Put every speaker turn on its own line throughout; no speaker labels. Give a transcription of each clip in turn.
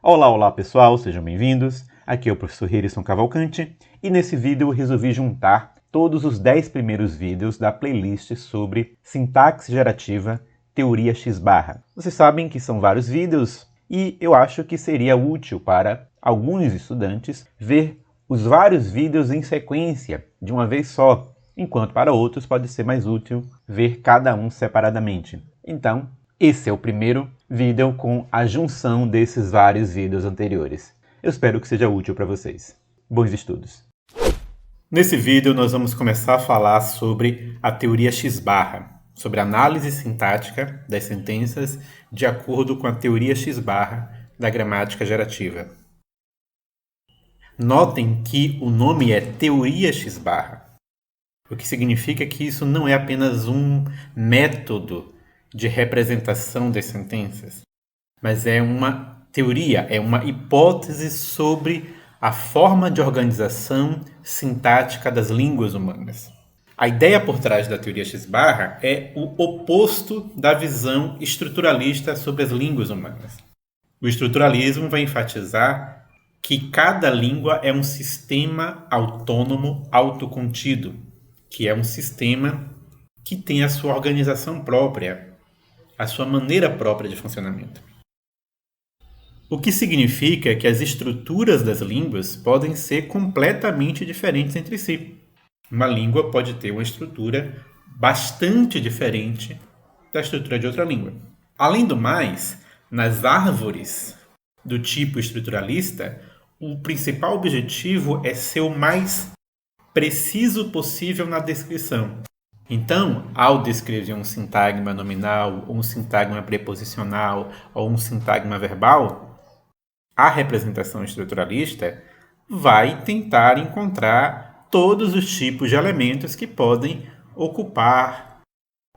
Olá, olá pessoal, sejam bem-vindos. Aqui é o professor Herisson Cavalcante e nesse vídeo eu resolvi juntar todos os 10 primeiros vídeos da playlist sobre sintaxe gerativa, teoria X-barra. Vocês sabem que são vários vídeos e eu acho que seria útil para alguns estudantes ver os vários vídeos em sequência de uma vez só, enquanto para outros pode ser mais útil ver cada um separadamente. Então, esse é o primeiro vídeo com a junção desses vários vídeos anteriores. Eu espero que seja útil para vocês. Bons estudos! Nesse vídeo nós vamos começar a falar sobre a teoria X-barra, sobre a análise sintática das sentenças de acordo com a teoria X-barra da gramática gerativa. Notem que o nome é teoria X-barra, o que significa que isso não é apenas um método de representação das sentenças, mas é uma teoria, é uma hipótese sobre a forma de organização sintática das línguas humanas. A ideia por trás da teoria X-barra é o oposto da visão estruturalista sobre as línguas humanas. O estruturalismo vai enfatizar que cada língua é um sistema autônomo autocontido, que é um sistema que tem a sua organização própria, a sua maneira própria de funcionamento. O que significa que as estruturas das línguas podem ser completamente diferentes entre si. Uma língua pode ter uma estrutura bastante diferente da estrutura de outra língua. Além do mais, nas árvores do tipo estruturalista, o principal objetivo é ser o mais preciso possível na descrição. Então, ao descrever um sintagma nominal, ou um sintagma preposicional, ou um sintagma verbal, a representação estruturalista vai tentar encontrar todos os tipos de elementos que podem ocupar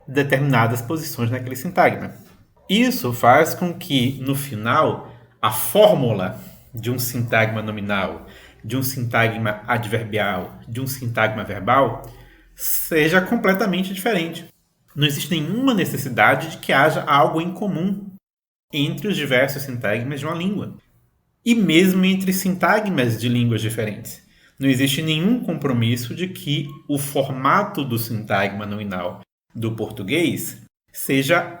determinadas posições naquele sintagma. Isso faz com que, no final, a fórmula de um sintagma nominal, de um sintagma adverbial, de um sintagma verbal, seja completamente diferente. Não existe nenhuma necessidade de que haja algo em comum entre os diversos sintagmas de uma língua. E mesmo entre sintagmas de línguas diferentes. Não existe nenhum compromisso de que o formato do sintagma nominal do português seja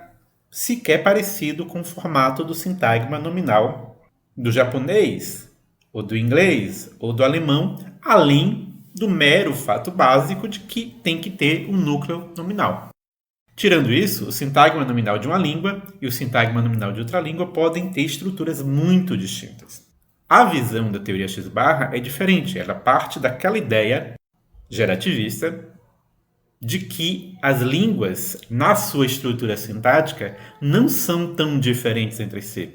sequer parecido com o formato do sintagma nominal do japonês, ou do inglês, ou do alemão, além do mero fato básico de que tem que ter um núcleo nominal. Tirando isso, o sintagma nominal de uma língua e o sintagma nominal de outra língua podem ter estruturas muito distintas. A visão da teoria X-barra é diferente. Ela parte daquela ideia gerativista de que as línguas, na sua estrutura sintática, não são tão diferentes entre si.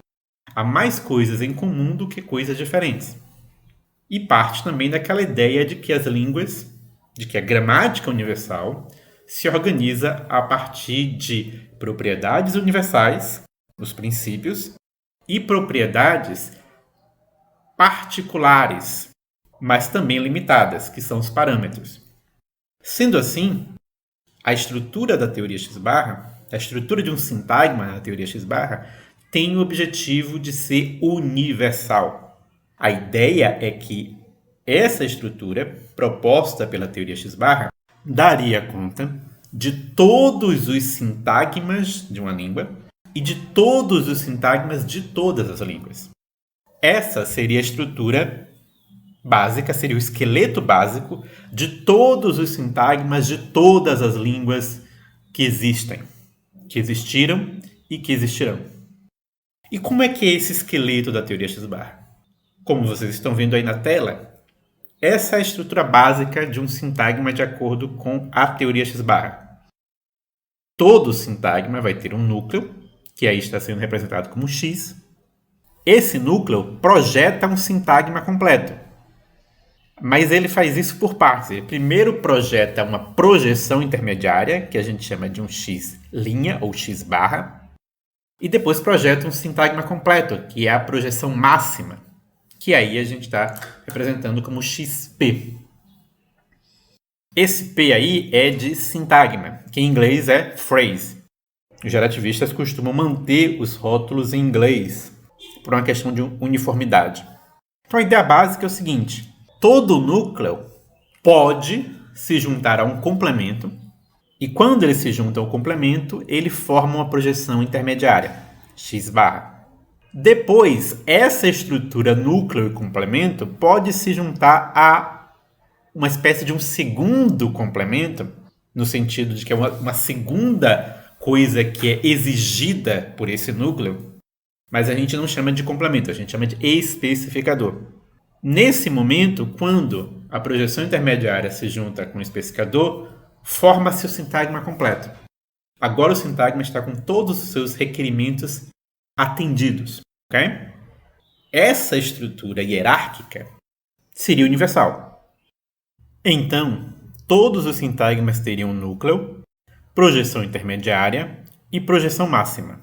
Há mais coisas em comum do que coisas diferentes. E parte também daquela ideia de que as línguas, de que a gramática universal se organiza a partir de propriedades universais, os princípios, e propriedades particulares, mas também limitadas, que são os parâmetros. Sendo assim, a estrutura da teoria X-barra, a estrutura de um sintagma na teoria X-barra, tem o objetivo de ser universal. A ideia é que essa estrutura, proposta pela teoria X-barra, daria conta de todos os sintagmas de uma língua e de todos os sintagmas de todas as línguas. Essa seria a estrutura básica, seria o esqueleto básico de todos os sintagmas de todas as línguas que existem, que existiram e que existirão. E como é que é esse esqueleto da teoria X-barra? Como vocês estão vendo aí na tela, essa é a estrutura básica de um sintagma de acordo com a teoria X-barra. Todo sintagma vai ter um núcleo, que aí está sendo representado como X. Esse núcleo projeta um sintagma completo. Mas ele faz isso por partes. Ele primeiro projeta uma projeção intermediária, que a gente chama de um X' ou X-barra. E depois projeta um sintagma completo, que é a projeção máxima, que aí a gente está representando como XP. Esse P aí é de sintagma, que em inglês é phrase. Os gerativistas costumam manter os rótulos em inglês, por uma questão de uniformidade. Então a ideia básica é o seguinte: todo núcleo pode se juntar a um complemento, e quando ele se junta ao complemento, ele forma uma projeção intermediária, x barra. Depois, essa estrutura núcleo e complemento pode se juntar a uma espécie de um segundo complemento, no sentido de que é uma segunda coisa que é exigida por esse núcleo, mas a gente não chama de complemento, a gente chama de especificador. Nesse momento, quando a projeção intermediária se junta com o especificador, forma-se o sintagma completo. Agora o sintagma está com todos os seus requerimentos atendidos. Okay? Essa estrutura hierárquica seria universal. Então, todos os sintagmas teriam núcleo, projeção intermediária e projeção máxima.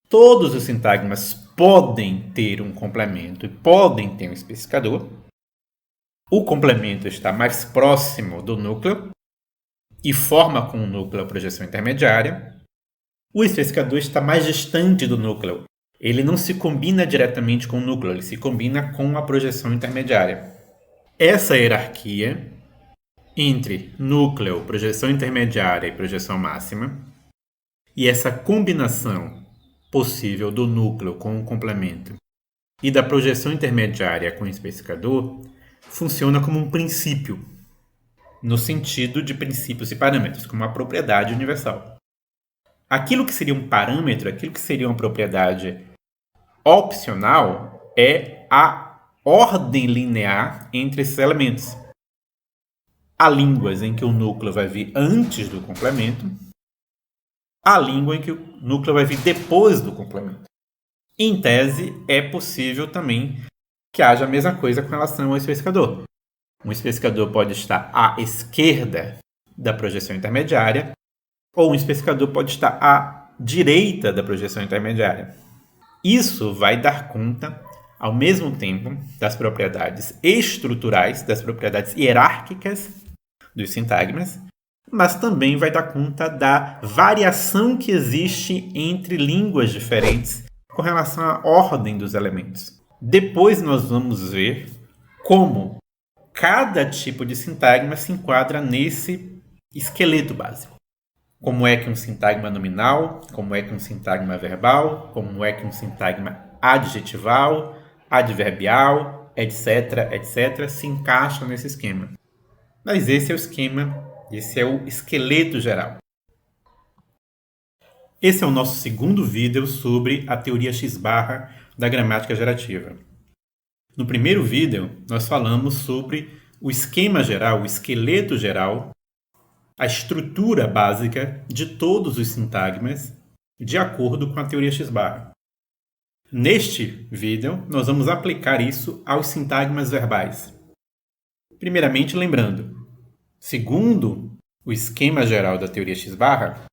Todos os sintagmas podem ter um complemento e podem ter um especificador. O complemento está mais próximo do núcleo e forma com o núcleo a projeção intermediária. O especificador está mais distante do núcleo. Ele não se combina diretamente com o núcleo, ele se combina com a projeção intermediária. Essa hierarquia entre núcleo, projeção intermediária e projeção máxima, e essa combinação possível do núcleo com o complemento e da projeção intermediária com o especificador funciona como um princípio, no sentido de princípios e parâmetros, como uma propriedade universal. Aquilo que seria um parâmetro, aquilo que seria uma propriedade opcional, é a ordem linear entre esses elementos. Há línguas em que o núcleo vai vir antes do complemento, há língua em que o núcleo vai vir depois do complemento. Em tese, é possível também que haja a mesma coisa com relação ao especificador. Um especificador pode estar à esquerda da projeção intermediária, ou um especificador pode estar à direita da projeção intermediária. Isso vai dar conta, ao mesmo tempo, das propriedades estruturais, das propriedades hierárquicas dos sintagmas, mas também vai dar conta da variação que existe entre línguas diferentes com relação à ordem dos elementos. Depois nós vamos ver como cada tipo de sintagma se enquadra nesse esqueleto básico. Como é que um sintagma nominal, como é que um sintagma verbal, como é que um sintagma adjetival, adverbial, etc., etc., se encaixa nesse esquema. Mas esse é o esquema, esse é o esqueleto geral. Esse é o nosso segundo vídeo sobre a teoria X-barra da gramática gerativa. No primeiro vídeo, nós falamos sobre o esquema geral, o esqueleto geral, a estrutura básica de todos os sintagmas de acordo com a teoria X-barra. Neste vídeo, nós vamos aplicar isso aos sintagmas verbais. Primeiramente, lembrando, segundo o esquema geral da teoria X-barra,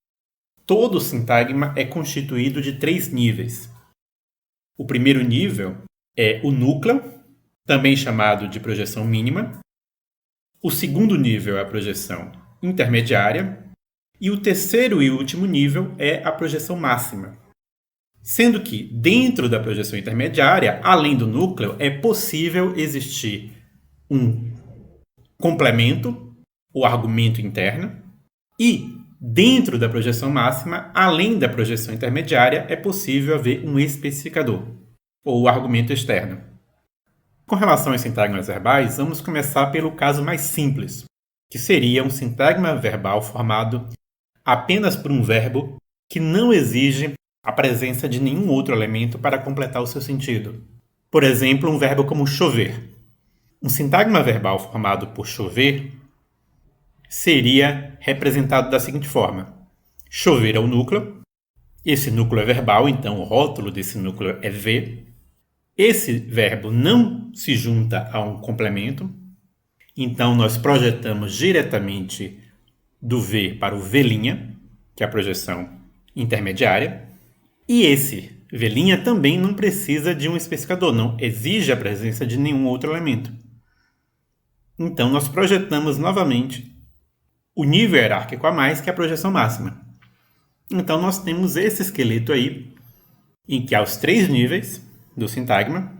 todo sintagma é constituído de 3 níveis. O primeiro nível é o núcleo, também chamado de projeção mínima. O segundo nível é a projeção intermediária. E o terceiro e último nível é a projeção máxima. Sendo que, dentro da projeção intermediária, além do núcleo, é possível existir um complemento, o argumento interno, e, dentro da projeção máxima, além da projeção intermediária, é possível haver um especificador, ou o argumento externo. Com relação aos sintagmas verbais, vamos começar pelo caso mais simples, que seria um sintagma verbal formado apenas por um verbo que não exige a presença de nenhum outro elemento para completar o seu sentido. Por exemplo, um verbo como chover. Um sintagma verbal formado por chover seria representado da seguinte forma: chover é o núcleo, esse núcleo é verbal, então o rótulo desse núcleo é V. Esse verbo não se junta a um complemento, então nós projetamos diretamente do V para o V', que é a projeção intermediária. E esse V' também não precisa de um especificador, não exige a presença de nenhum outro elemento. Então nós projetamos novamente o nível hierárquico a mais, que é a projeção máxima. Então nós temos esse esqueleto aí, em que há os 3 níveis, do sintagma,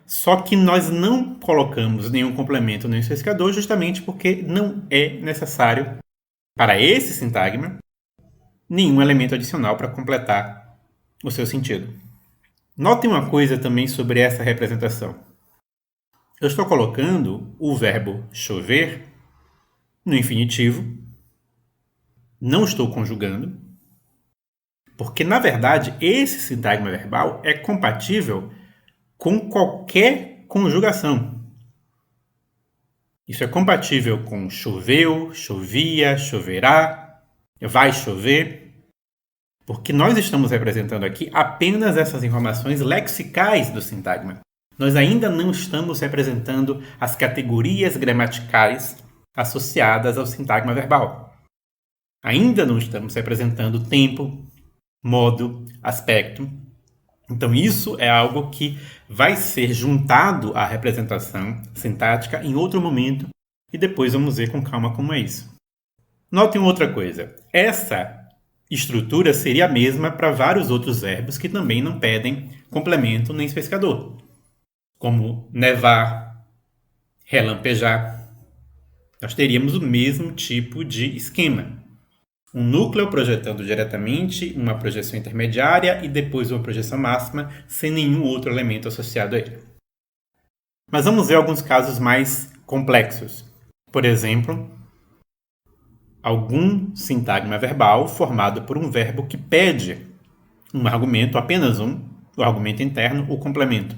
só que nós não colocamos nenhum complemento nem especificador justamente porque não é necessário para esse sintagma nenhum elemento adicional para completar o seu sentido. Notem uma coisa também sobre essa representação. Eu estou colocando o verbo chover no infinitivo, não estou conjugando, porque na verdade esse sintagma verbal é compatível com qualquer conjugação. Isso é compatível com choveu, chovia, choverá, vai chover, porque nós estamos representando aqui apenas essas informações lexicais do sintagma. Nós ainda não estamos representando as categorias gramaticais associadas ao sintagma verbal. Ainda não estamos representando tempo, modo, aspecto. Então isso é algo que vai ser juntado à representação sintática em outro momento e depois vamos ver com calma como é isso. Notem outra coisa. Essa estrutura seria a mesma para vários outros verbos que também não pedem complemento nem especificador, como nevar, relampejar. Nós teríamos o mesmo tipo de esquema. Um núcleo projetando diretamente uma projeção intermediária e depois uma projeção máxima, sem nenhum outro elemento associado a ele. Mas vamos ver alguns casos mais complexos. Por exemplo, algum sintagma verbal formado por um verbo que pede um argumento, apenas um, o argumento interno, o complemento.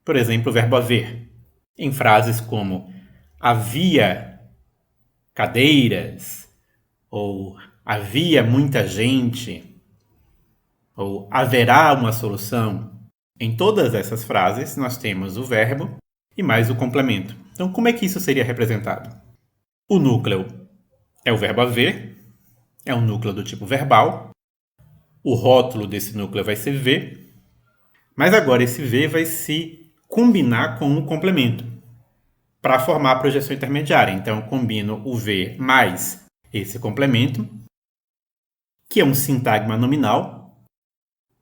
Por exemplo, o verbo haver. Em frases como havia cadeiras, ou havia muita gente, ou haverá uma solução. Em todas essas frases, nós temos o verbo e mais o complemento. Então, como é que isso seria representado? O núcleo é o verbo haver, é um núcleo do tipo verbal. O rótulo desse núcleo vai ser V, mas agora esse V vai se combinar com o complemento para formar a projeção intermediária. Então, eu combino o V mais esse complemento, que é um sintagma nominal.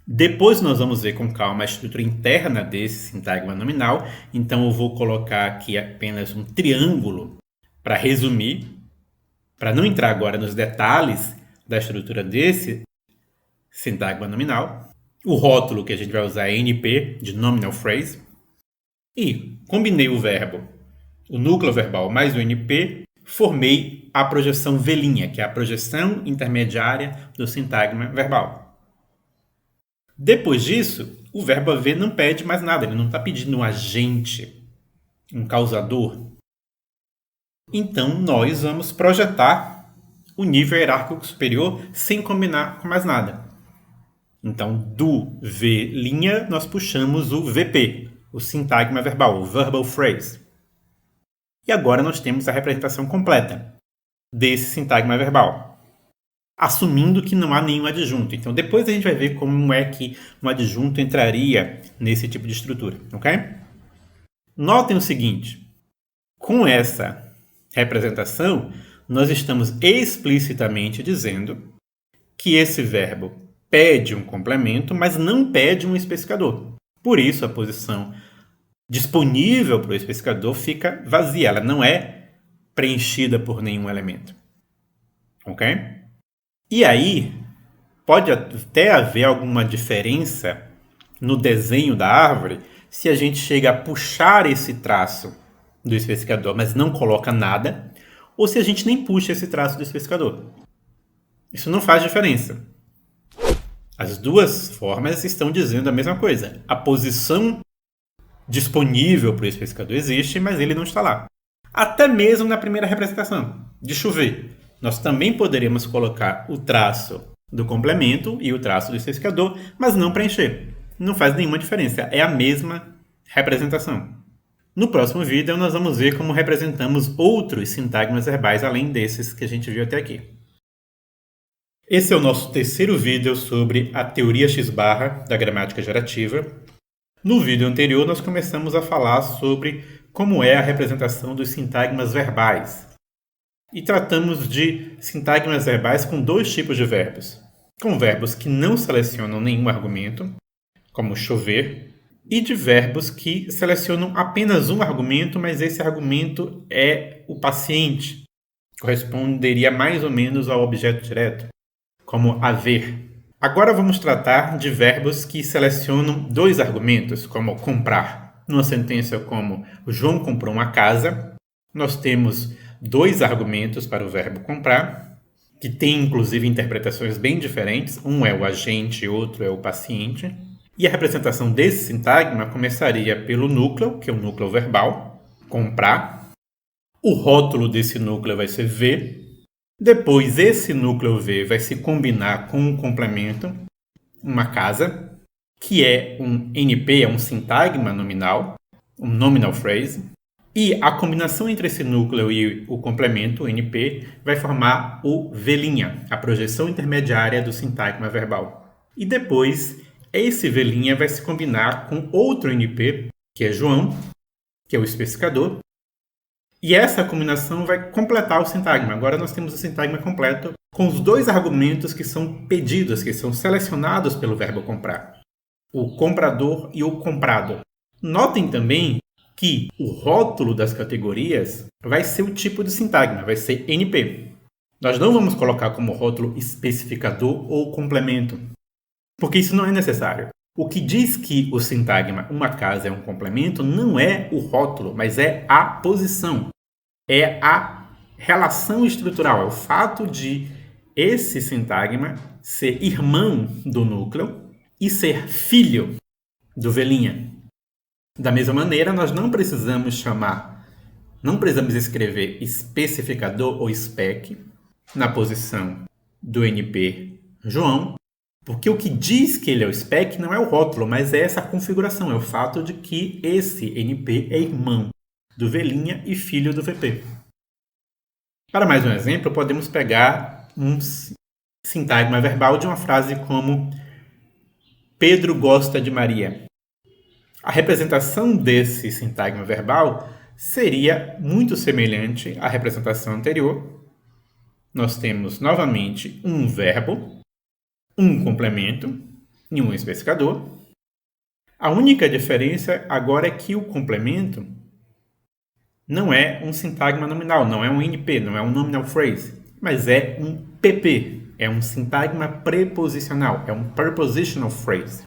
Depois nós vamos ver com calma a estrutura interna desse sintagma nominal. Então eu vou colocar aqui apenas um triângulo para resumir, para não entrar agora nos detalhes da estrutura desse sintagma nominal. O rótulo que a gente vai usar é NP, de Nominal Phrase. E combinei o verbo, o núcleo verbal mais o NP, formei a projeção V', que é a projeção intermediária do sintagma verbal. Depois disso, o verbo haver não pede mais nada, ele não está pedindo um agente, um causador. Então, nós vamos projetar o nível hierárquico superior sem combinar com mais nada. Então, do V', nós puxamos o VP, o sintagma verbal, o verbal phrase. E agora nós temos a representação completa desse sintagma verbal, assumindo que não há nenhum adjunto. Então, depois a gente vai ver como é que um adjunto entraria nesse tipo de estrutura, ok? Notem o seguinte, com essa representação, nós estamos explicitamente dizendo que esse verbo pede um complemento, mas não pede um especificador. Por isso, a posição disponível para o especificador fica vazia, ela não é preenchida por nenhum elemento. Ok? E aí, pode até haver alguma diferença no desenho da árvore se a gente chega a puxar esse traço do especificador, mas não coloca nada, ou se a gente nem puxa esse traço do especificador. Isso não faz diferença. As duas formas estão dizendo a mesma coisa. A posição disponível para o especificador existe, mas ele não está lá. Até mesmo na primeira representação, de chover. Nós também poderíamos colocar o traço do complemento e o traço do especificador, mas não preencher. Não faz nenhuma diferença, é a mesma representação. No próximo vídeo, nós vamos ver como representamos outros sintagmas verbais além desses que a gente viu até aqui. Esse é o nosso terceiro vídeo sobre a teoria X barra da gramática gerativa. No vídeo anterior, nós começamos a falar sobre como é a representação dos sintagmas verbais. E tratamos de sintagmas verbais com dois tipos de verbos. Com verbos que não selecionam nenhum argumento, como chover, e de verbos que selecionam apenas um argumento, mas esse argumento é o paciente. Corresponderia mais ou menos ao objeto direto, como haver. Agora vamos tratar de verbos que selecionam dois argumentos, como comprar. Numa sentença como o João comprou uma casa, nós temos dois argumentos para o verbo comprar, que tem inclusive interpretações bem diferentes. Um é o agente e outro é o paciente. E a representação desse sintagma começaria pelo núcleo, que é o núcleo verbal, comprar. O rótulo desse núcleo vai ser V. Depois, esse núcleo V vai se combinar com um complemento, uma casa, que é um NP, é um sintagma nominal, um nominal phrase. E a combinação entre esse núcleo e o complemento, o NP, vai formar o V', a projeção intermediária do sintagma verbal. E depois, esse V' vai se combinar com outro NP, que é João, que é o especificador. E essa combinação vai completar o sintagma. Agora nós temos o sintagma completo com os dois argumentos que são pedidos, que são selecionados pelo verbo comprar. O comprador e o comprado. Notem também que o rótulo das categorias vai ser o tipo de sintagma, vai ser NP. Nós não vamos colocar como rótulo especificador ou complemento, porque isso não é necessário. O que diz que o sintagma uma casa é um complemento não é o rótulo, mas é a posição. É a relação estrutural, é o fato de esse sintagma ser irmão do núcleo e ser filho do V'. Da mesma maneira, nós não precisamos escrever especificador ou spec na posição do NP João, porque o que diz que ele é o spec não é o rótulo, mas é essa configuração, é o fato de que esse NP é irmão do V' e filho do VP. Para mais um exemplo, podemos pegar um sintagma verbal de uma frase como Pedro gosta de Maria. A representação desse sintagma verbal seria muito semelhante à representação anterior. Nós temos novamente um verbo, um complemento e um especificador. A única diferença agora é que o complemento não é um sintagma nominal, não é um NP, não é um nominal phrase, mas é um PP, é um sintagma preposicional, é um prepositional phrase.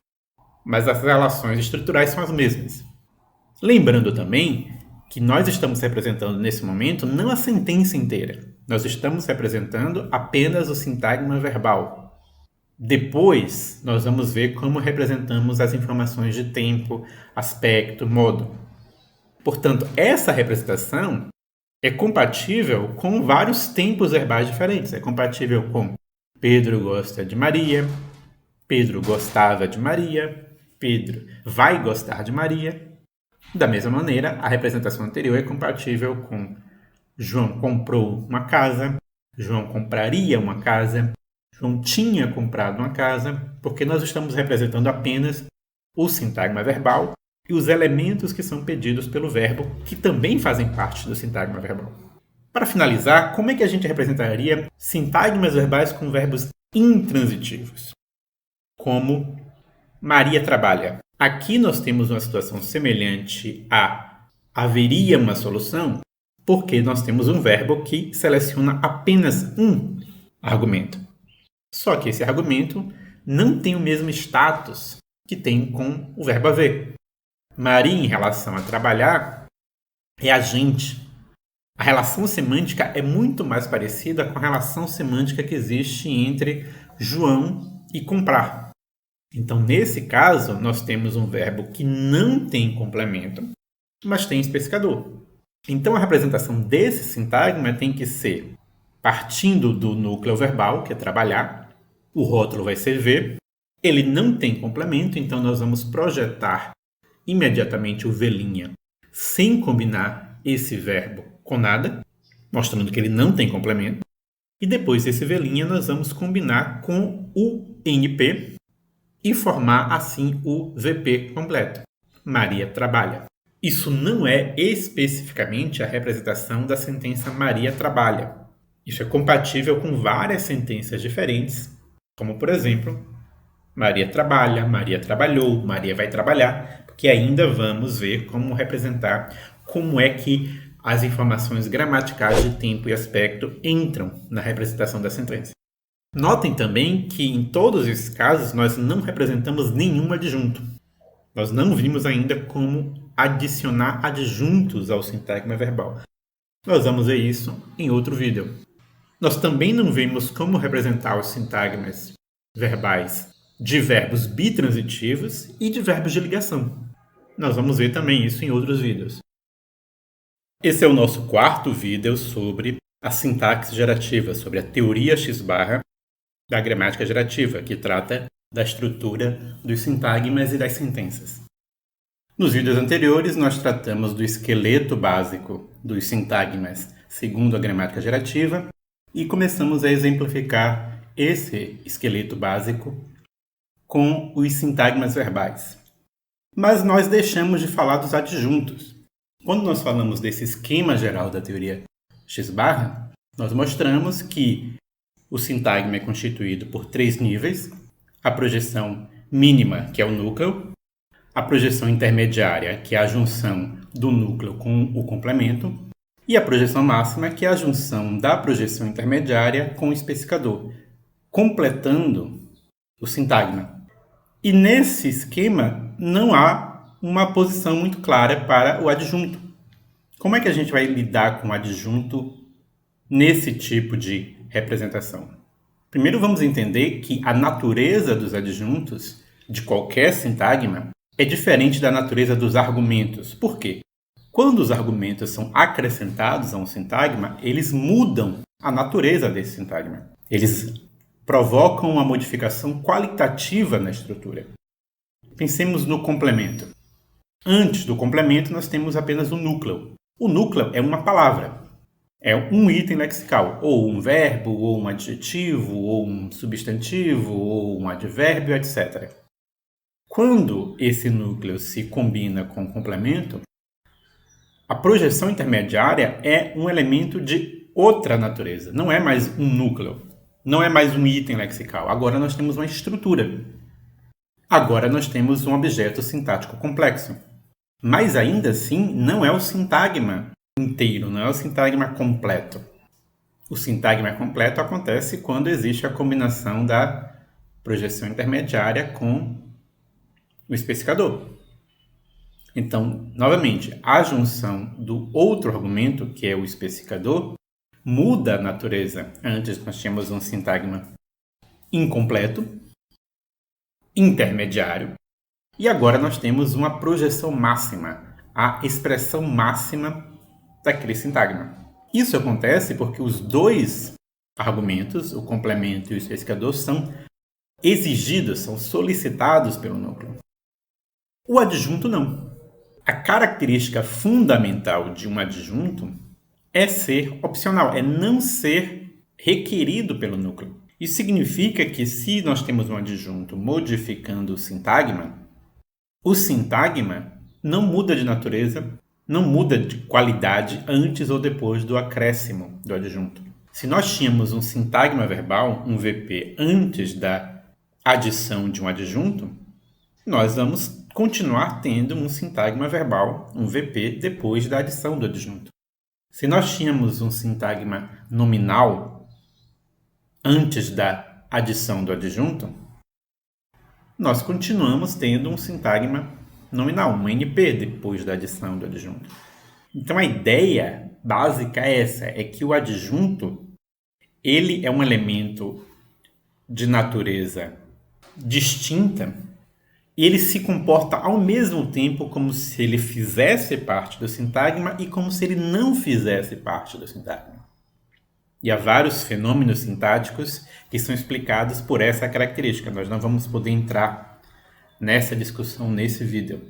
Mas as relações estruturais são as mesmas. Lembrando também que nós estamos representando nesse momento não a sentença inteira. Nós estamos representando apenas o sintagma verbal. Depois, nós vamos ver como representamos as informações de tempo, aspecto, modo. Portanto, essa representação é compatível com vários tempos verbais diferentes. É compatível com Pedro gosta de Maria, Pedro gostava de Maria, Pedro vai gostar de Maria. Da mesma maneira, a representação anterior é compatível com João comprou uma casa, João compraria uma casa, João tinha comprado uma casa, porque nós estamos representando apenas o sintagma verbal e os elementos que são pedidos pelo verbo, que também fazem parte do sintagma verbal. Para finalizar, como é que a gente representaria sintagmas verbais com verbos intransitivos? Como Maria trabalha. Aqui nós temos uma situação semelhante a haveria uma solução, porque nós temos um verbo que seleciona apenas um argumento. Só que esse argumento não tem o mesmo status que tem com o verbo haver. Maria, em relação a trabalhar, é agente. A relação semântica é muito mais parecida com a relação semântica que existe entre João e comprar. Então, nesse caso, nós temos um verbo que não tem complemento, mas tem especificador. Então, a representação desse sintagma tem que ser partindo do núcleo verbal, que é trabalhar. O rótulo vai ser V. Ele não tem complemento, então nós vamos projetar imediatamente o V' sem combinar esse verbo com nada, mostrando que ele não tem complemento. E depois desse V' nós vamos combinar com o NP e formar assim o VP completo. Maria trabalha. Isso não é especificamente a representação da sentença Maria trabalha. Isso é compatível com várias sentenças diferentes, como por exemplo, Maria trabalha, Maria trabalhou, Maria vai trabalhar, porque ainda vamos ver como representar, como é que as informações gramaticais de tempo e aspecto entram na representação da sentença. Notem também que em todos esses casos nós não representamos nenhum adjunto. Nós não vimos ainda como adicionar adjuntos ao sintagma verbal. Nós vamos ver isso em outro vídeo. Nós também não vimos como representar os sintagmas verbais de verbos bitransitivos e de verbos de ligação. Nós vamos ver também isso em outros vídeos. Esse é o nosso quarto vídeo sobre a sintaxe gerativa, sobre a teoria X barra da gramática gerativa, que trata da estrutura dos sintagmas e das sentenças. Nos vídeos anteriores, nós tratamos do esqueleto básico dos sintagmas segundo a gramática gerativa e começamos a exemplificar esse esqueleto básico com os sintagmas verbais. Mas nós deixamos de falar dos adjuntos. Quando nós falamos desse esquema geral da teoria X barra, nós mostramos que o sintagma é constituído por 3 níveis: a projeção mínima, que é o núcleo, a projeção intermediária, que é a junção do núcleo com o complemento, e a projeção máxima, que é a junção da projeção intermediária com o especificador, completando o sintagma. E nesse esquema não há uma posição muito clara para o adjunto. Como é que a gente vai lidar com o adjunto nesse tipo de representação? Primeiro vamos entender que a natureza dos adjuntos de qualquer sintagma é diferente da natureza dos argumentos. Por quê? Quando os argumentos são acrescentados a um sintagma, eles mudam a natureza desse sintagma. Eles provocam uma modificação qualitativa na estrutura. Pensemos no complemento. Antes do complemento, nós temos apenas o núcleo. O núcleo é uma palavra. É um item lexical, ou um verbo, ou um adjetivo, ou um substantivo, ou um advérbio, etc. Quando esse núcleo se combina com o complemento, a projeção intermediária é um elemento de outra natureza. Não é mais um núcleo, não é mais um item lexical. Agora nós temos uma estrutura. Agora nós temos um objeto sintático complexo. Mas ainda assim, não é o sintagma inteiro, não é o sintagma completo. O sintagma completo acontece quando existe a combinação da projeção intermediária com o especificador. Então, novamente, a junção do outro argumento, que é o especificador, muda a natureza. Antes nós tínhamos um sintagma incompleto, intermediário, e agora nós temos uma projeção máxima, a expressão máxima daquele sintagma. Isso acontece porque os dois argumentos, o complemento e o especificador, são exigidos, são solicitados pelo núcleo. O adjunto não. A característica fundamental de um adjunto é ser opcional, é não ser requerido pelo núcleo. Isso significa que se nós temos um adjunto modificando o sintagma não muda de natureza, não muda de qualidade antes ou depois do acréscimo do adjunto. Se nós tínhamos um sintagma verbal, um VP, antes da adição de um adjunto, nós vamos continuar tendo um sintagma verbal, um VP, depois da adição do adjunto. Se nós tínhamos um sintagma nominal antes da adição do adjunto, nós continuamos tendo um sintagma nominal, um NP, depois da adição do adjunto. Então a ideia básica é essa, é que o adjunto ele é um elemento de natureza distinta e ele se comporta ao mesmo tempo como se ele fizesse parte do sintagma e como se ele não fizesse parte do sintagma. E há vários fenômenos sintáticos que são explicados por essa característica. Nós não vamos poder entrar nessa discussão nesse vídeo.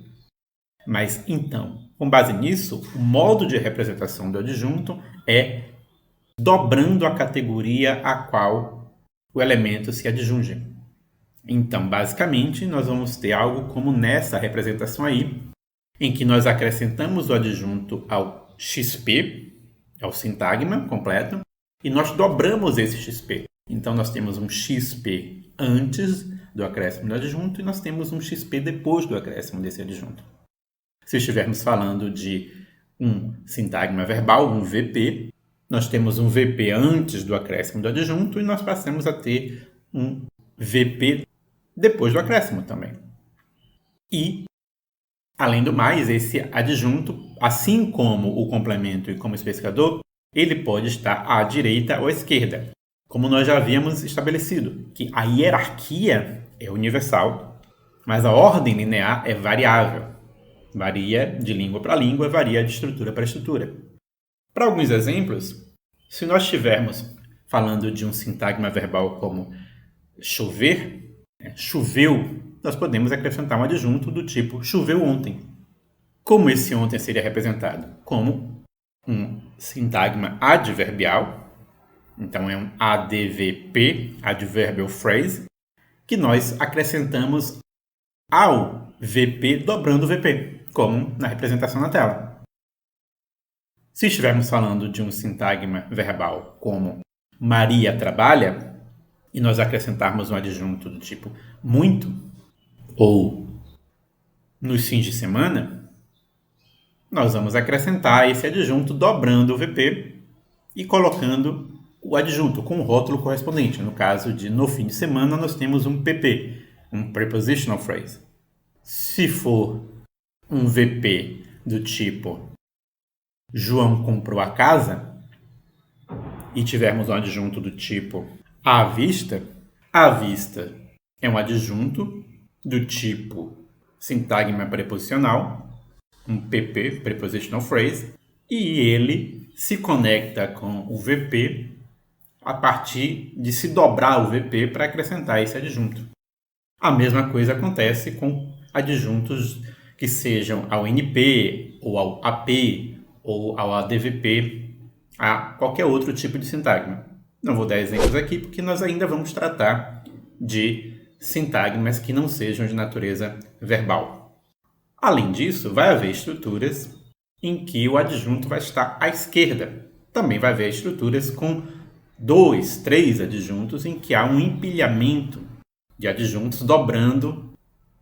Mas então, com base nisso, o modo de representação do adjunto é dobrando a categoria a qual o elemento se adjunge. Então, basicamente, nós vamos ter algo como nessa representação aí, em que nós acrescentamos o adjunto ao XP, ao sintagma completo, e nós dobramos esse XP. Então, nós temos um XP antes do acréscimo do adjunto e nós temos um XP depois do acréscimo desse adjunto. Se estivermos falando de um sintagma verbal, um VP, nós temos um VP antes do acréscimo do adjunto e nós passamos a ter um VP depois do acréscimo também. E, além do mais, esse adjunto, assim como o complemento e como especificador, ele pode estar à direita ou à esquerda, como nós já havíamos estabelecido, que a hierarquia é universal, mas a ordem linear é variável. Varia de língua para língua, varia de estrutura para estrutura. Para alguns exemplos, se nós estivermos falando de um sintagma verbal como chover, choveu, nós podemos acrescentar um adjunto do tipo choveu ontem. Como esse ontem seria representado? Como um sintagma adverbial, então é um ADVP, Adverbial Phrase, que nós acrescentamos ao VP dobrando o VP, como na representação na tela. Se estivermos falando de um sintagma verbal como Maria trabalha, e nós acrescentarmos um adjunto do tipo muito, ou nos fins de semana, nós vamos acrescentar esse adjunto dobrando o VP e colocando o adjunto com o rótulo correspondente. No caso de no fim de semana, nós temos um PP, um Prepositional Phrase. Se for um VP do tipo João comprou a casa e tivermos um adjunto do tipo à vista é um adjunto do tipo sintagma preposicional, um PP, Prepositional Phrase, e ele se conecta com o VP a partir de se dobrar o VP para acrescentar esse adjunto. A mesma coisa acontece com adjuntos que sejam ao NP, ou ao AP, ou ao ADVP, a qualquer outro tipo de sintagma. Não vou dar exemplos aqui porque nós ainda vamos tratar de sintagmas que não sejam de natureza verbal. Além disso, vai haver estruturas em que o adjunto vai estar à esquerda. Também vai haver estruturas com 2, 3 adjuntos em que há um empilhamento de adjuntos dobrando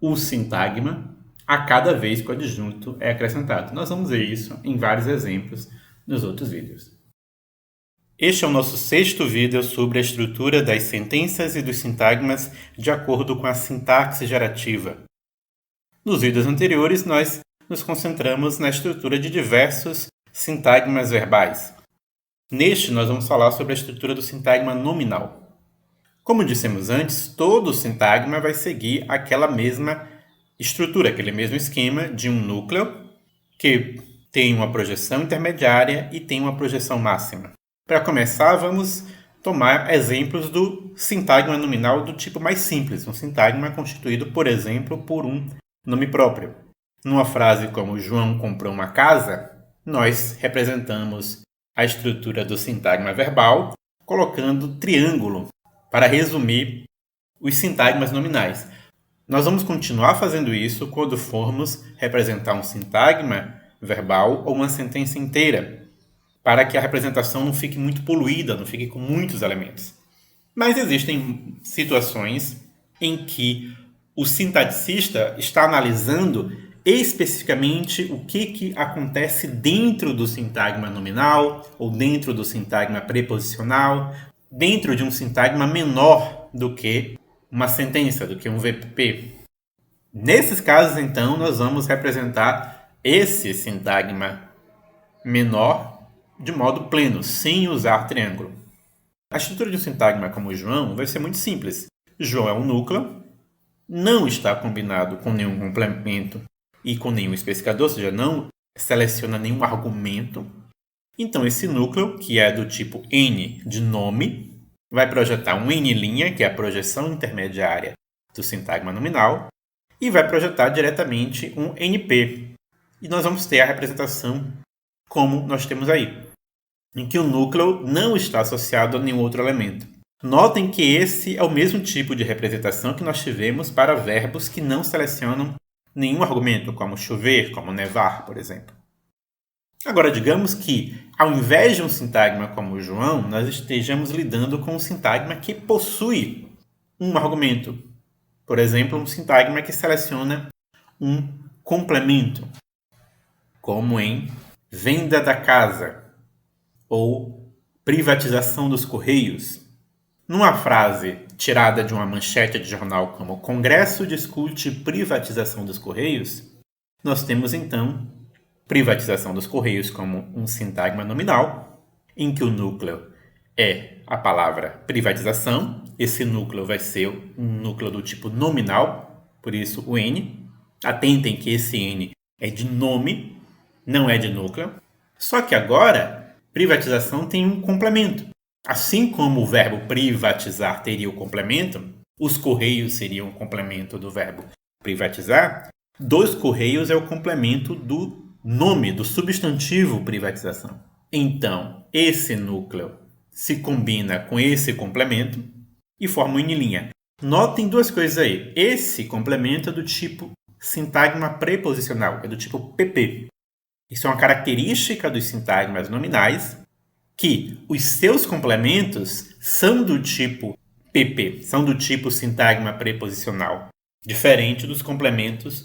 o sintagma a cada vez que o adjunto é acrescentado. Nós vamos ver isso em vários exemplos nos outros vídeos. Este é o nosso 6º vídeo sobre a estrutura das sentenças e dos sintagmas de acordo com a sintaxe gerativa. Nos vídeos anteriores, nós nos concentramos na estrutura de diversos sintagmas verbais. Neste, nós vamos falar sobre a estrutura do sintagma nominal. Como dissemos antes, todo sintagma vai seguir aquela mesma estrutura, aquele mesmo esquema de um núcleo que tem uma projeção intermediária e tem uma projeção máxima. Para começar, vamos tomar exemplos do sintagma nominal do tipo mais simples, um sintagma constituído, por exemplo, por um nome próprio. Numa frase como João comprou uma casa, nós representamos a estrutura do sintagma verbal colocando triângulo para resumir os sintagmas nominais. Nós vamos continuar fazendo isso quando formos representar um sintagma verbal ou uma sentença inteira, para que a representação não fique muito poluída, não fique com muitos elementos. Mas existem situações em que o sintaxista está analisando especificamente o que acontece dentro do sintagma nominal ou dentro do sintagma preposicional, dentro de um sintagma menor do que uma sentença, do que um VP. Nesses casos, então, nós vamos representar esse sintagma menor de modo pleno, sem usar triângulo. A estrutura de um sintagma como João vai ser muito simples. João é um núcleo, não está combinado com nenhum complemento e com nenhum especificador, ou seja, não seleciona nenhum argumento. Então, esse núcleo, que é do tipo N de nome, vai projetar um N', que é a projeção intermediária do sintagma nominal, e vai projetar diretamente um NP. E nós vamos ter a representação como nós temos aí, em que o núcleo não está associado a nenhum outro elemento. Notem que esse é o mesmo tipo de representação que nós tivemos para verbos que não selecionam nenhum argumento, como chover, como nevar, por exemplo. Agora, digamos que, ao invés de um sintagma como o João, nós estejamos lidando com um sintagma que possui um argumento. Por exemplo, um sintagma que seleciona um complemento, como em venda da casa ou privatização dos Correios. Numa frase tirada de uma manchete de jornal como Congresso discute privatização dos Correios, nós temos então privatização dos Correios como um sintagma nominal, em que o núcleo é a palavra privatização. Esse núcleo vai ser um núcleo do tipo nominal, por isso o N. Atentem que esse N é de nome, não é de núcleo. Só que agora, privatização tem um complemento. Assim como o verbo privatizar teria o complemento, os Correios seriam o complemento do verbo privatizar, dos Correios é o complemento do nome, do substantivo privatização. Então, esse núcleo se combina com esse complemento e forma uma N'. Notem duas coisas aí. Esse complemento é do tipo sintagma preposicional, é do tipo PP. Isso é uma característica dos sintagmas nominais, que os seus complementos são do tipo PP, são do tipo sintagma preposicional, diferente dos complementos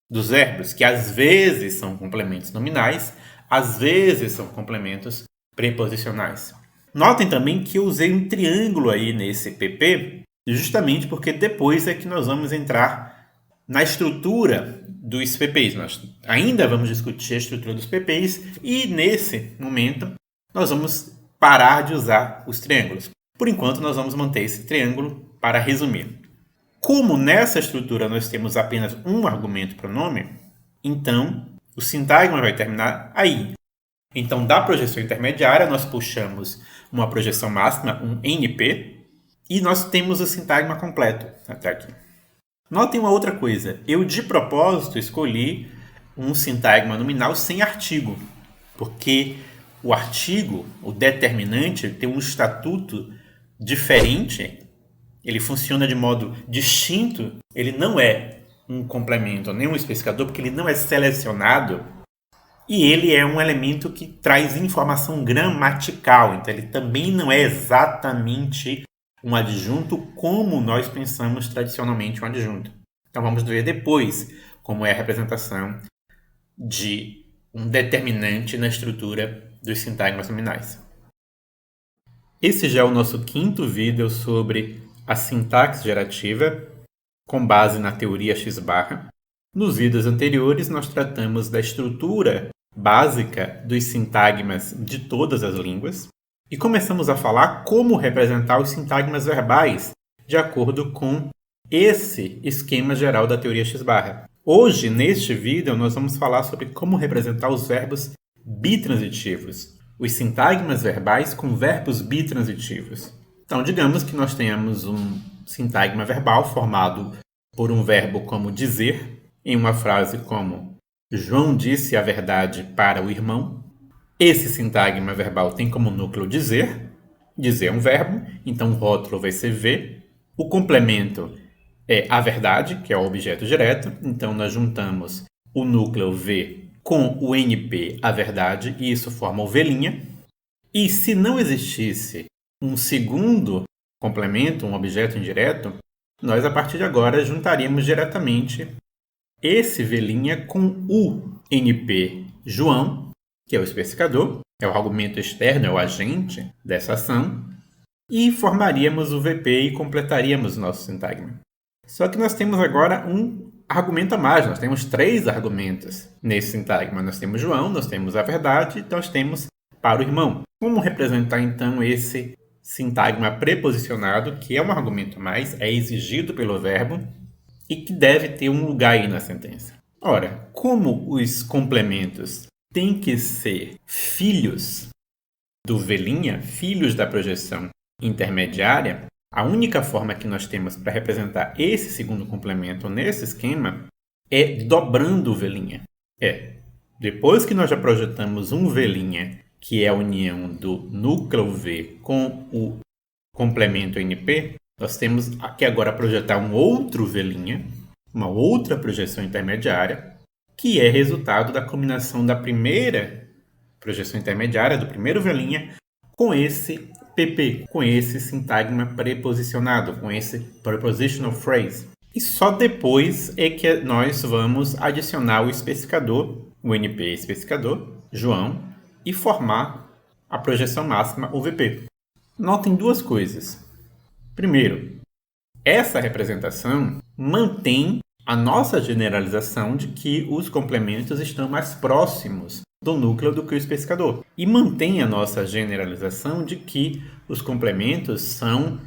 dos verbos, que às vezes são complementos nominais, às vezes são complementos preposicionais. Notem também que eu usei um triângulo aí nesse PP, justamente porque depois é que nós vamos entrar na estrutura dos PPs. Nós ainda vamos discutir a estrutura dos PPs e nesse momento nós vamos parar de usar os triângulos. Por enquanto, nós vamos manter esse triângulo para resumir. Como nessa estrutura nós temos apenas um argumento pronome, então o sintagma vai terminar aí. Então, da projeção intermediária, nós puxamos uma projeção máxima, um NP, e nós temos o sintagma completo até aqui. Notem uma outra coisa. Eu, de propósito, escolhi um sintagma nominal sem artigo, porque o artigo, o determinante, tem um estatuto diferente, ele funciona de modo distinto, ele não é um complemento, nem um especificador, porque ele não é selecionado, e ele é um elemento que traz informação gramatical, então ele também não é exatamente um adjunto como nós pensamos tradicionalmente um adjunto. Então vamos ver depois como é a representação de um determinante na estrutura dos sintagmas nominais. Esse já é o nosso quinto vídeo sobre a sintaxe gerativa, com base na teoria X-barra. Nos vídeos anteriores, nós tratamos da estrutura básica dos sintagmas de todas as línguas e começamos a falar como representar os sintagmas verbais de acordo com esse esquema geral da teoria X-barra. Hoje, neste vídeo, nós vamos falar sobre como representar os verbos bitransitivos, os sintagmas verbais com verbos bitransitivos. Então, digamos que nós tenhamos um sintagma verbal formado por um verbo como dizer, em uma frase como João disse a verdade para o irmão. Esse sintagma verbal tem como núcleo dizer. Dizer é um verbo, então o rótulo vai ser V. O complemento é a verdade, que é o objeto direto. Então nós juntamos o núcleo V com o NP, a verdade, e isso forma o V'. E se não existisse um segundo complemento, um objeto indireto, nós a partir de agora juntaríamos diretamente esse V' com o NP João, que é o especificador, é o argumento externo, é o agente dessa ação, e formaríamos o VP e completaríamos o nosso sintagma. Só que nós temos agora um argumento a mais, nós temos 3 argumentos nesse sintagma. Nós temos João, nós temos a verdade, nós temos para o irmão. Como representar então esse sintagma preposicionado, que é um argumento a mais, é exigido pelo verbo, e que deve ter um lugar aí na sentença. Ora, como os complementos têm que ser filhos do V', filhos da projeção intermediária, a única forma que nós temos para representar esse segundo complemento nesse esquema é dobrando o V'. Depois que nós já projetamos um V', que é a união do núcleo V com o complemento NP, nós temos aqui agora projetar um outro V', uma outra projeção intermediária, que é resultado da combinação da primeira projeção intermediária, do primeiro V', com esse PP, com esse sintagma preposicionado, com esse prepositional phrase. E só depois é que nós vamos adicionar o especificador, o NP especificador, João, e formar a projeção máxima UVP. Notem duas coisas. Primeiro, essa representação mantém a nossa generalização de que os complementos estão mais próximos do núcleo do que o especificador. E mantém a nossa generalização de que os complementos são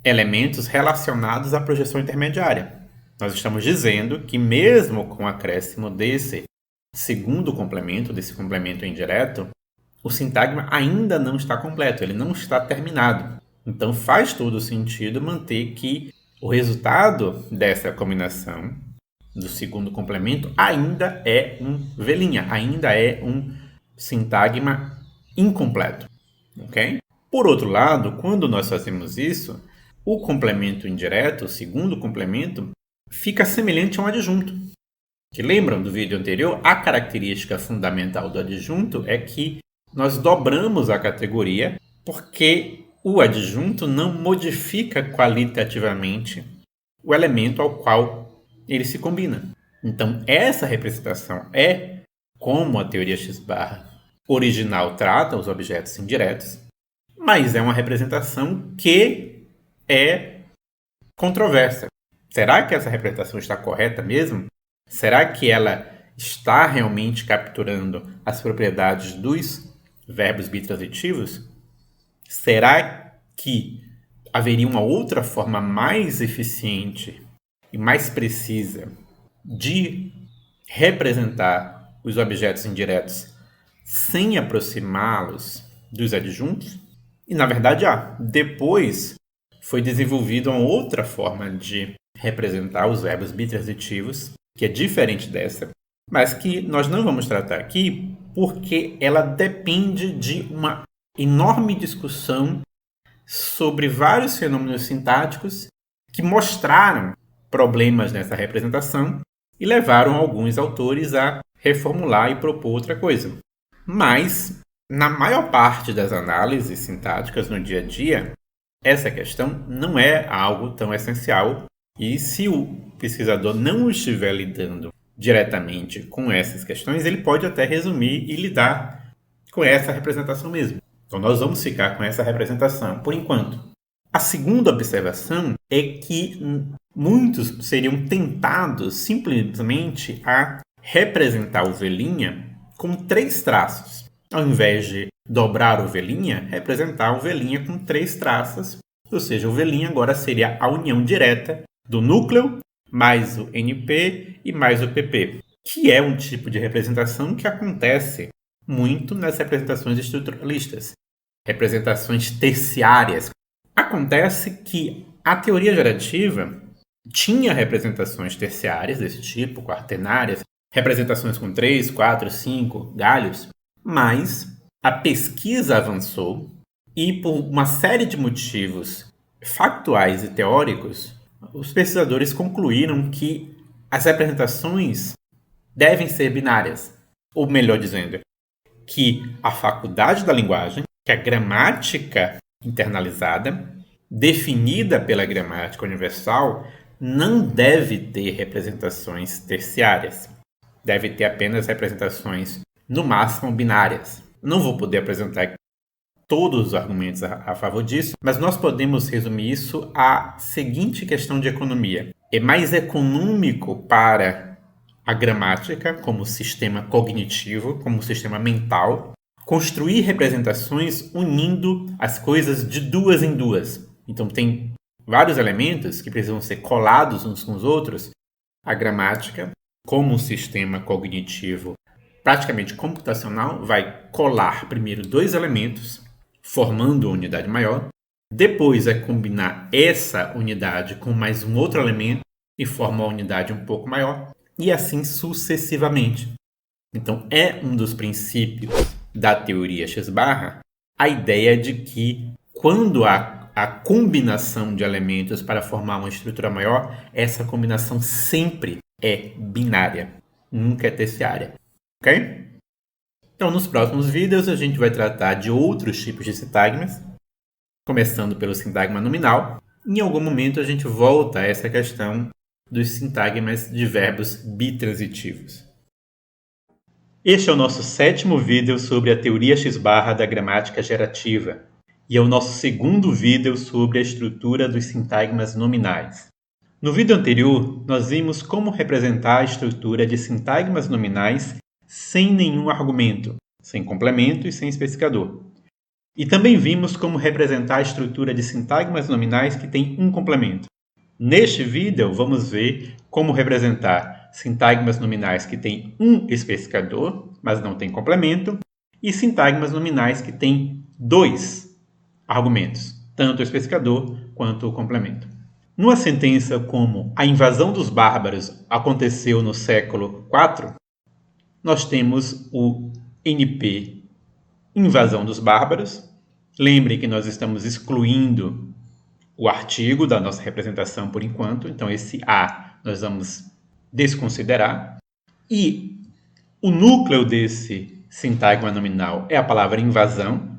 elementos relacionados à projeção intermediária. Nós estamos dizendo que mesmo com o acréscimo desse segundo complemento, desse complemento indireto, o sintagma ainda não está completo, ele não está terminado. Então faz todo sentido manter que o resultado dessa combinação do segundo complemento ainda é um V', ainda é um sintagma incompleto, ok? Por outro lado, quando nós fazemos isso, o complemento indireto, o segundo complemento, fica semelhante a um adjunto. Que lembram do vídeo anterior? A característica fundamental do adjunto é que nós dobramos a categoria porque o adjunto não modifica qualitativamente o elemento ao qual ele se combina. Então, essa representação é como a teoria X-barra original trata os objetos indiretos, mas é uma representação que é controversa. Será que essa representação está correta mesmo? Será que ela está realmente capturando as propriedades dos verbos bitransitivos? Será que haveria uma outra forma mais eficiente e mais precisa de representar os objetos indiretos sem aproximá-los dos adjuntos? E na verdade há. Depois foi desenvolvida uma outra forma de representar os verbos bitransitivos, que é diferente dessa, mas que nós não vamos tratar aqui porque ela depende de uma enorme discussão sobre vários fenômenos sintáticos que mostraram problemas nessa representação e levaram alguns autores a reformular e propor outra coisa. Mas, na maior parte das análises sintáticas no dia a dia, essa questão não é algo tão essencial e se o pesquisador não estiver lidando diretamente com essas questões, ele pode até resumir e lidar com essa representação mesmo. Então nós vamos ficar com essa representação por enquanto. A segunda observação é que muitos seriam tentados simplesmente a representar o V' com 3 traços. Ao invés de dobrar o V', representar o V' com 3 traços, ou seja, o V' agora seria a união direta do núcleo mais o NP e mais o PP, que é um tipo de representação que acontece muito nas representações estruturalistas, representações terciárias. Acontece que a teoria gerativa tinha representações terciárias desse tipo, quaternárias, representações com 3, 4, 5 galhos, mas a pesquisa avançou e, por uma série de motivos factuais e teóricos, os pesquisadores concluíram que as representações devem ser binárias, ou melhor dizendo, que a faculdade da linguagem, que a gramática internalizada, definida pela gramática universal, não deve ter representações terciárias. Deve ter apenas representações, no máximo, binárias. Não vou poder apresentar todos os argumentos a favor disso, mas nós podemos resumir isso à seguinte questão de economia. É mais econômico para a gramática, como sistema cognitivo, como sistema mental, construir representações unindo as coisas de duas em duas. Então tem vários elementos que precisam ser colados uns com os outros. A gramática, como um sistema cognitivo praticamente computacional, vai colar primeiro 2 elementos, formando uma unidade maior. Depois vai combinar essa unidade com mais um outro elemento e forma uma unidade um pouco maior. E assim sucessivamente. Então é um dos princípios da teoria X-barra a ideia de que quando há a combinação de elementos para formar uma estrutura maior, essa combinação sempre é binária, nunca é terciária. Ok? Então, nos próximos vídeos, a gente vai tratar de outros tipos de sintagmas, começando pelo sintagma nominal. Em algum momento, a gente volta a essa questão dos sintagmas de verbos bitransitivos. Este é o nosso 7º vídeo sobre a teoria X barra da gramática gerativa e é o nosso 2º vídeo sobre a estrutura dos sintagmas nominais. No vídeo anterior, nós vimos como representar a estrutura de sintagmas nominais sem nenhum argumento, sem complemento e sem especificador. E também vimos como representar a estrutura de sintagmas nominais que tem um complemento. Neste vídeo, vamos ver como representar sintagmas nominais que têm um especificador, mas não tem complemento, e sintagmas nominais que têm 2 argumentos, tanto o especificador quanto o complemento. Numa sentença como a invasão dos bárbaros aconteceu no século IV, nós temos o NP, invasão dos bárbaros. Lembre que nós estamos excluindo o artigo da nossa representação por enquanto, então esse A nós vamos desconsiderar. E o núcleo desse sintagma nominal é a palavra invasão,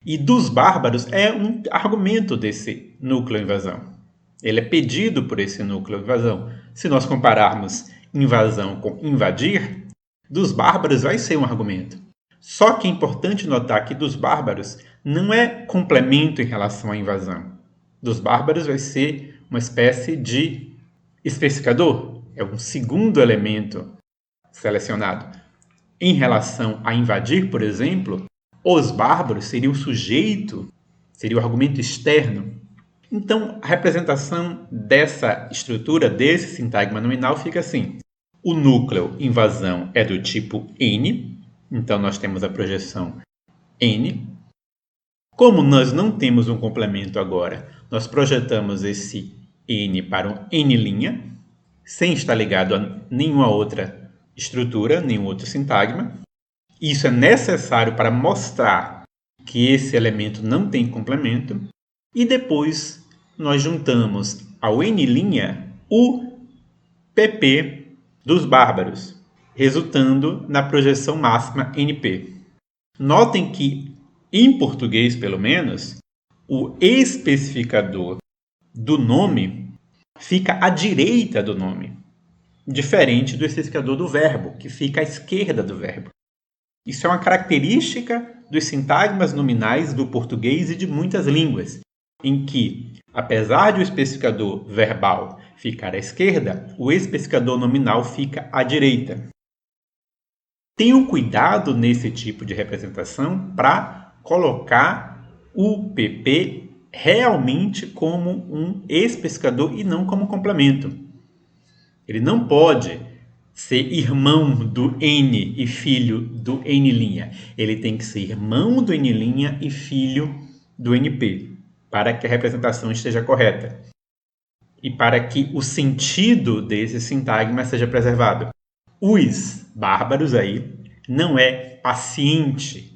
e dos bárbaros é um argumento desse núcleo invasão. Ele é pedido por esse núcleo invasão. Se nós compararmos invasão com invadir, dos bárbaros vai ser um argumento. Só que é importante notar que dos bárbaros não é complemento em relação à invasão. Dos bárbaros vai ser uma espécie de especificador. É um segundo elemento selecionado. Em relação a invadir, por exemplo, os bárbaros seria o sujeito, seria o argumento externo. Então, a representação dessa estrutura, desse sintagma nominal, fica assim. O núcleo invasão é do tipo N, então nós temos a projeção N. Como nós não temos um complemento agora, nós projetamos esse N para um N', sem estar ligado a nenhuma outra estrutura, nenhum outro sintagma. Isso é necessário para mostrar que esse elemento não tem complemento. E depois nós juntamos ao N' o PP dos bárbaros, resultando na projeção máxima NP. Notem que, em português pelo menos, o especificador do nome fica à direita do nome, diferente do especificador do verbo, que fica à esquerda do verbo. Isso é uma característica dos sintagmas nominais do português e de muitas línguas, em que, apesar de o especificador verbal ficar à esquerda, o especificador nominal fica à direita. Tenham cuidado nesse tipo de representação para colocar o PP realmente como um especificador e não como complemento. Ele não pode ser irmão do N e filho do N'. Ele tem que ser irmão do N' e filho do NP, para que a representação esteja correta e para que o sentido desse sintagma seja preservado. Os bárbaros aí não é paciente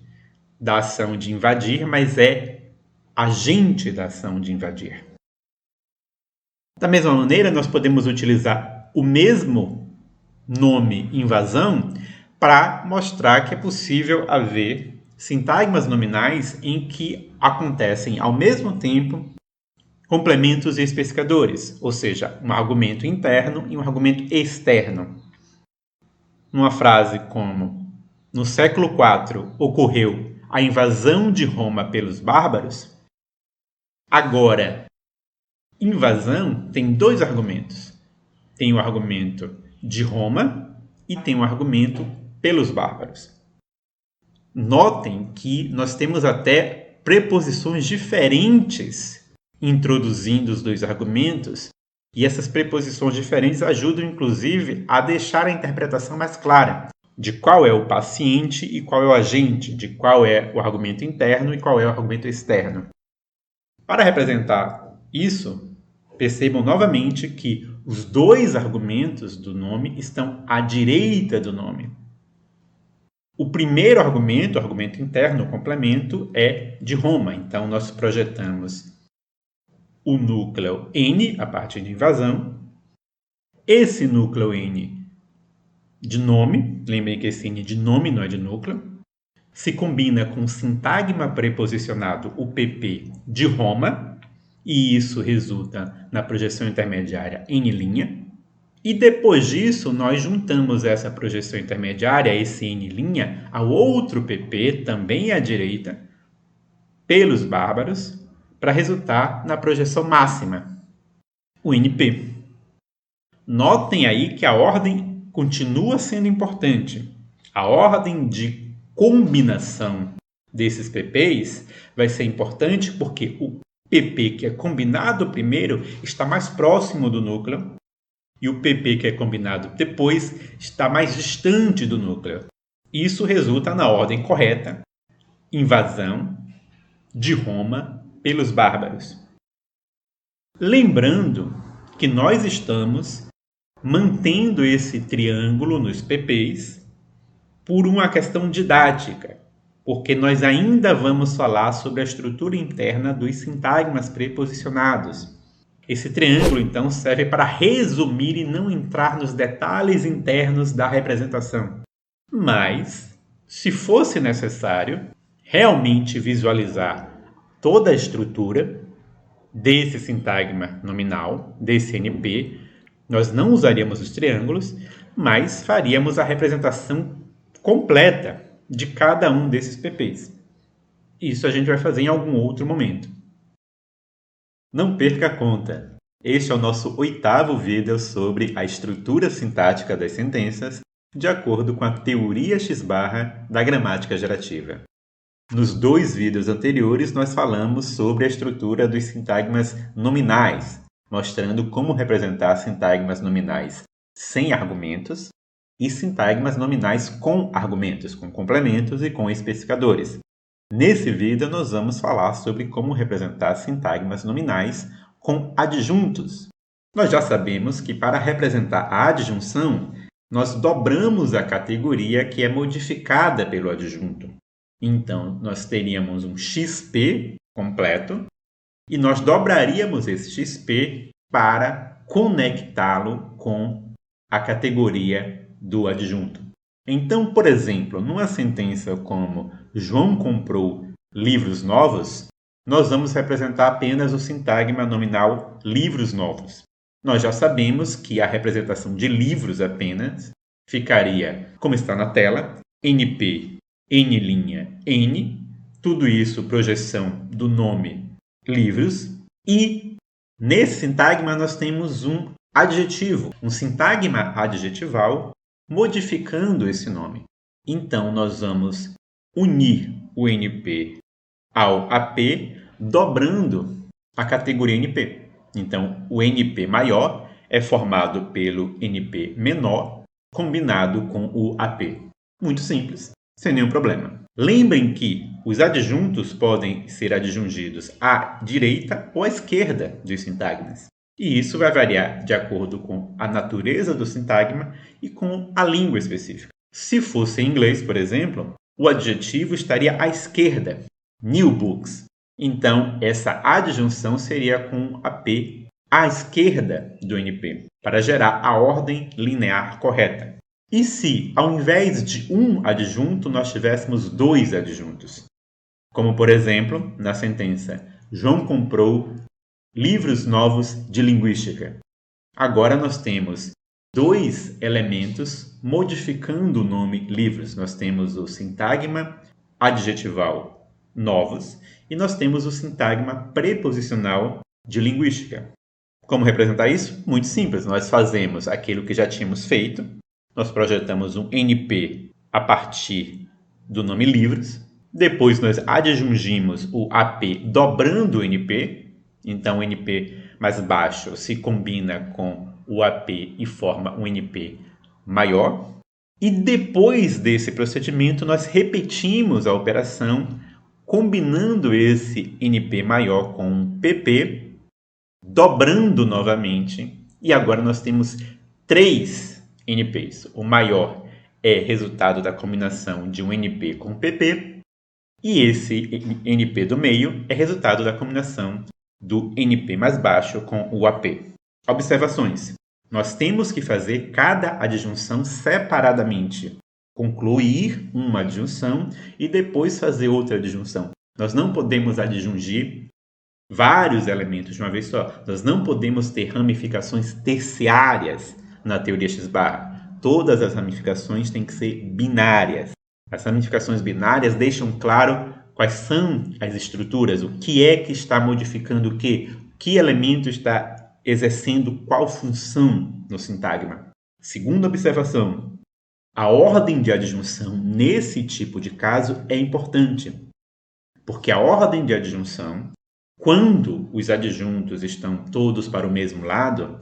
da ação de invadir, mas é agente da ação de invadir. Da mesma maneira, nós podemos utilizar o mesmo nome invasão para mostrar que é possível haver sintagmas nominais em que acontecem ao mesmo tempo complementos e especificadores, ou seja, um argumento interno e um argumento externo. Numa frase como no século IV ocorreu a invasão de Roma pelos bárbaros, agora invasão tem 2 argumentos. Tem o argumento de Roma e tem o argumento pelos bárbaros. Notem que nós temos até preposições diferentes introduzindo os 2 argumentos, e essas preposições diferentes ajudam, inclusive, a deixar a interpretação mais clara de qual é o paciente e qual é o agente, de qual é o argumento interno e qual é o argumento externo. Para representar isso, percebam novamente que os 2 argumentos do nome estão à direita do nome. O primeiro argumento, o argumento interno, o complemento, é de Roma. Então, nós projetamos o núcleo N, a partir de invasão. Esse núcleo N de nome, lembrem que esse N é de nome, não é de núcleo, se combina com o sintagma preposicionado, o PP, de Roma, e isso resulta na projeção intermediária N'. E depois disso, nós juntamos essa projeção intermediária, esse N', ao outro PP, também à direita, pelos bárbaros, para resultar na projeção máxima, o NP. Notem aí que a ordem continua sendo importante. A ordem de combinação desses PPs vai ser importante porque o PP que é combinado primeiro está mais próximo do núcleo e o PP que é combinado depois está mais distante do núcleo. Isso resulta na ordem correta: invasão de Roma pelos bárbaros. Lembrando que nós estamos mantendo esse triângulo nos PPs por uma questão didática, porque nós ainda vamos falar sobre a estrutura interna dos sintagmas preposicionados. Esse triângulo, então, serve para resumir e não entrar nos detalhes internos da representação. Mas, se fosse necessário realmente visualizar toda a estrutura desse sintagma nominal, desse NP, nós não usaríamos os triângulos, mas faríamos a representação completa de cada um desses PPs. Isso a gente vai fazer em algum outro momento. Não perca a conta! Este é o nosso 8º vídeo sobre a estrutura sintática das sentenças de acordo com a teoria X/ da gramática gerativa. Nos 2 vídeos anteriores, nós falamos sobre a estrutura dos sintagmas nominais, mostrando como representar sintagmas nominais sem argumentos e sintagmas nominais com argumentos, com complementos e com especificadores. Nesse vídeo, nós vamos falar sobre como representar sintagmas nominais com adjuntos. Nós já sabemos que para representar a adjunção, nós dobramos a categoria que é modificada pelo adjunto. Então, nós teríamos um XP completo e nós dobraríamos esse XP para conectá-lo com a categoria do adjunto. Então, por exemplo, numa sentença como João comprou livros novos, nós vamos representar apenas o sintagma nominal livros novos. Nós já sabemos que a representação de livros apenas ficaria, como está na tela, NP, N', N, tudo isso projeção do nome livros, e nesse sintagma nós temos um adjetivo, um sintagma adjetival modificando esse nome. Então, nós vamos unir o NP ao AP, dobrando a categoria NP. Então, o NP maior é formado pelo NP menor, combinado com o AP. Muito simples, sem nenhum problema. Lembrem que os adjuntos podem ser adjungidos à direita ou à esquerda dos sintagmas. E isso vai variar de acordo com a natureza do sintagma e com a língua específica. Se fosse em inglês, por exemplo, o adjetivo estaria à esquerda, new books. Então, essa adjunção seria com AP à esquerda do NP, para gerar a ordem linear correta. E se, ao invés de um adjunto, nós tivéssemos 2 adjuntos? Como, por exemplo, na sentença João comprou livros novos de linguística. Agora nós temos 2 elementos modificando o nome livros. Nós temos o sintagma adjetival novos e nós temos o sintagma preposicional de linguística. Como representar isso? Muito simples. Nós fazemos aquilo que já tínhamos feito. Nós projetamos um NP a partir do nome livros. Depois nós adjungimos o AP dobrando o NP. Então, o NP mais baixo se combina com o AP e forma um NP maior. E depois desse procedimento, nós repetimos a operação, combinando esse NP maior com um PP, dobrando novamente. E agora nós temos 3 NPs. O maior é resultado da combinação de um NP com PP. E esse NP do meio é resultado da combinação do NP mais baixo com o AP. Observações. Nós temos que fazer cada adjunção separadamente. Concluir uma adjunção e depois fazer outra adjunção. Nós não podemos adjungir vários elementos de uma vez só. Nós não podemos ter ramificações terciárias na teoria X-barra. Todas as ramificações têm que ser binárias. As ramificações binárias deixam claro quais são as estruturas, o que é que está modificando o que elemento está exercendo qual função no sintagma. Segunda observação, a ordem de adjunção nesse tipo de caso é importante, porque a ordem de adjunção, quando os adjuntos estão todos para o mesmo lado,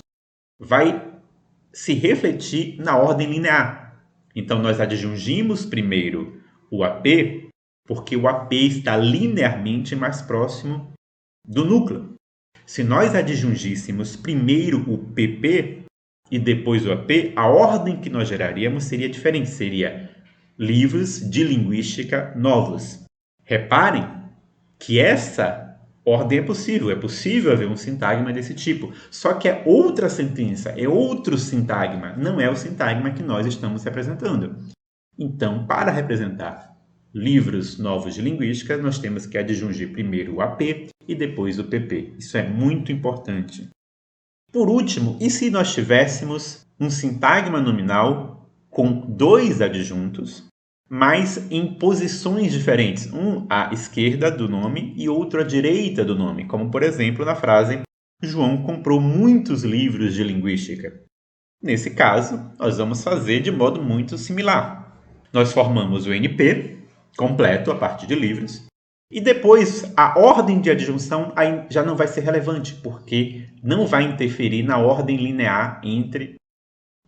vai se refletir na ordem linear. Então, nós adjungimos primeiro o AP, porque o AP está linearmente mais próximo do núcleo. Se nós adjungíssemos primeiro o PP e depois o AP, a ordem que nós geraríamos seria diferente, seria livros de linguística novos. Reparem que essa ordem é possível haver um sintagma desse tipo, só que é outra sentença, é outro sintagma, não é o sintagma que nós estamos representando. Então, para representar livros novos de linguística, nós temos que adjungir primeiro o AP e depois o PP. Isso é muito importante. Por último, e se nós tivéssemos um sintagma nominal com dois adjuntos, mas em posições diferentes, um à esquerda do nome e outro à direita do nome, como por exemplo na frase João comprou muitos livros de linguística. Nesse caso, nós vamos fazer de modo muito similar. Nós formamos o NP completo a partir de livros, e depois a ordem de adjunção já não vai ser relevante, porque não vai interferir na ordem linear entre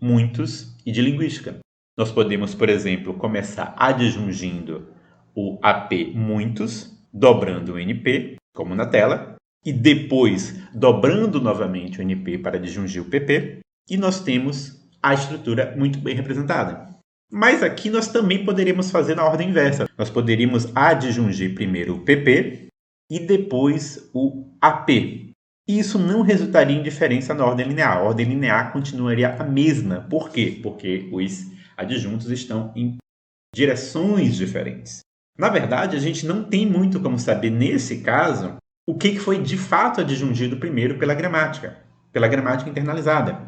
muitos e de linguística. Nós podemos, por exemplo, começar adjungindo o AP muitos, dobrando o NP, como na tela, e depois dobrando novamente o NP para adjungir o PP, e nós temos a estrutura muito bem representada. Mas aqui nós também poderíamos fazer na ordem inversa. Nós poderíamos adjungir primeiro o PP e depois o AP. E isso não resultaria em diferença na ordem linear. A ordem linear continuaria a mesma. Por quê? Porque os adjuntos estão em direções diferentes. Na verdade, a gente não tem muito como saber, nesse caso, o que foi de fato adjungido primeiro pela gramática internalizada.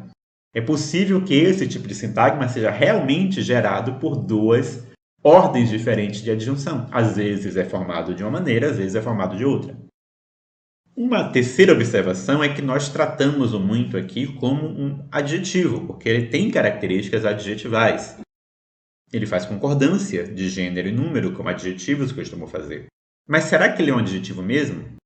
É possível que esse tipo de sintagma seja realmente gerado por duas ordens diferentes de adjunção. Às vezes é formado de uma maneira, às vezes é formado de outra. Uma terceira observação é que nós tratamos o muito aqui como um adjetivo, porque ele tem características adjetivais. Ele faz concordância de gênero e número, como adjetivos costumam fazer. Mas será que ele é um adjetivo mesmo?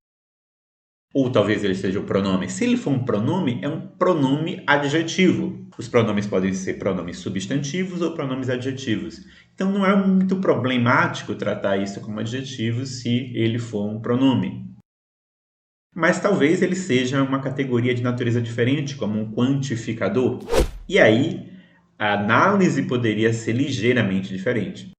Ou talvez ele seja um pronome. Se ele for um pronome, é um pronome adjetivo. Os pronomes podem ser pronomes substantivos ou pronomes adjetivos. Então não é muito problemático tratar isso como adjetivo se ele for um pronome. Mas talvez ele seja uma categoria de natureza diferente, como um quantificador. E aí, a análise poderia ser ligeiramente diferente.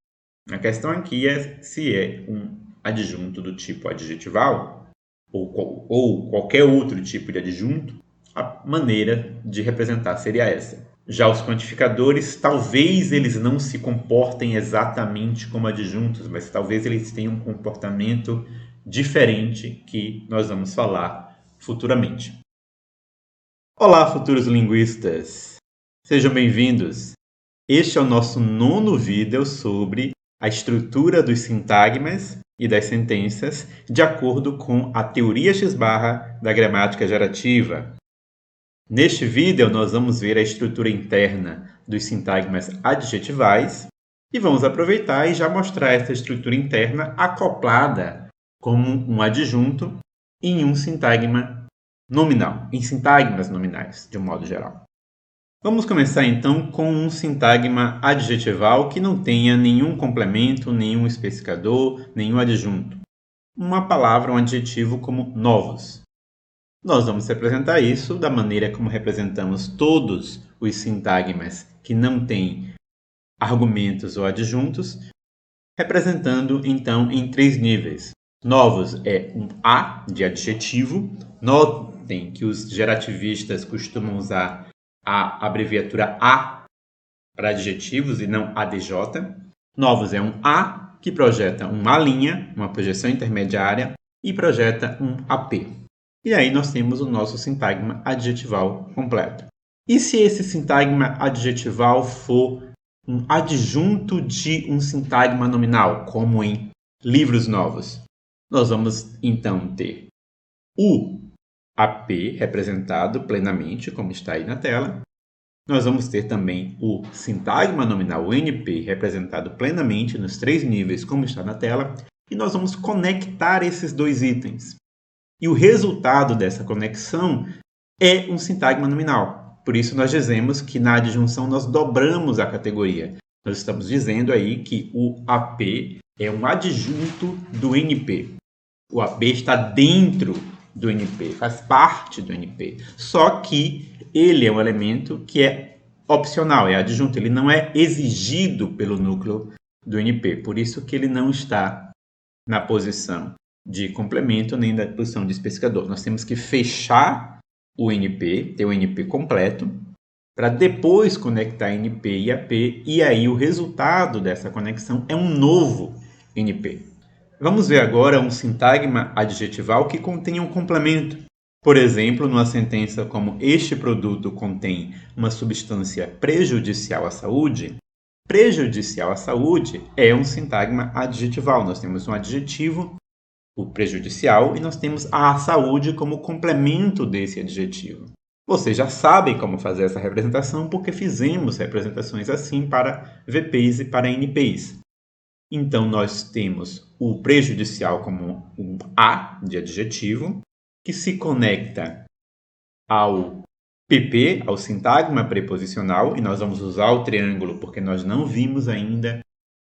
A questão aqui é se é um adjunto do tipo adjetival ou qualquer outro tipo de adjunto, a maneira de representar seria essa. Já os quantificadores, talvez eles não se comportem exatamente como adjuntos, mas talvez eles tenham um comportamento diferente que nós vamos falar futuramente. Olá, futuros linguistas! Sejam bem-vindos! Este é o nosso 9º vídeo sobre a estrutura dos sintagmas e das sentenças de acordo com a teoria X-barra da gramática gerativa. Neste vídeo, nós vamos ver a estrutura interna dos sintagmas adjetivais e vamos aproveitar e já mostrar essa estrutura interna acoplada como um adjunto em um sintagma nominal, em sintagmas nominais, de um modo geral. Vamos começar então com um sintagma adjetival que não tenha nenhum complemento, nenhum especificador, nenhum adjunto. Uma palavra, um adjetivo como novos. Nós vamos representar isso da maneira como representamos todos os sintagmas que não têm argumentos ou adjuntos, representando então em 3 níveis. Novos é um A de adjetivo. Notem que os gerativistas costumam usar a abreviatura A para adjetivos e não ADJ. Novos é um A que projeta uma linha, uma projeção intermediária, e projeta um AP. E aí nós temos o nosso sintagma adjetival completo. E se esse sintagma adjetival for um adjunto de um sintagma nominal, como em livros novos? Nós vamos então ter o AP representado plenamente, como está aí na tela. Nós vamos ter também o sintagma nominal, o NP, representado plenamente nos 3 níveis, como está na tela. E nós vamos conectar esses 2 itens. E o resultado dessa conexão é um sintagma nominal. Por isso nós dizemos que na adjunção nós dobramos a categoria. Nós estamos dizendo aí que o AP é um adjunto do NP. O AP está dentro do NP, faz parte do NP. Só que ele é um elemento que é opcional, é adjunto, ele não é exigido pelo núcleo do NP. Por isso que ele não está na posição de complemento nem na posição de especificador. Nós temos que fechar o NP, ter o NP completo, para depois conectar NP e AP, e aí o resultado dessa conexão é um novo NP. Vamos ver agora um sintagma adjetival que contém um complemento. Por exemplo, numa sentença como este produto contém uma substância prejudicial à saúde, prejudicial à saúde é um sintagma adjetival. Nós temos um adjetivo, o prejudicial, e nós temos a saúde como complemento desse adjetivo. Vocês já sabem como fazer essa representação porque fizemos representações assim para VPs e para NPs. Então, nós temos o prejudicial como um A de adjetivo, que se conecta ao PP, ao sintagma preposicional, e nós vamos usar o triângulo porque nós não vimos ainda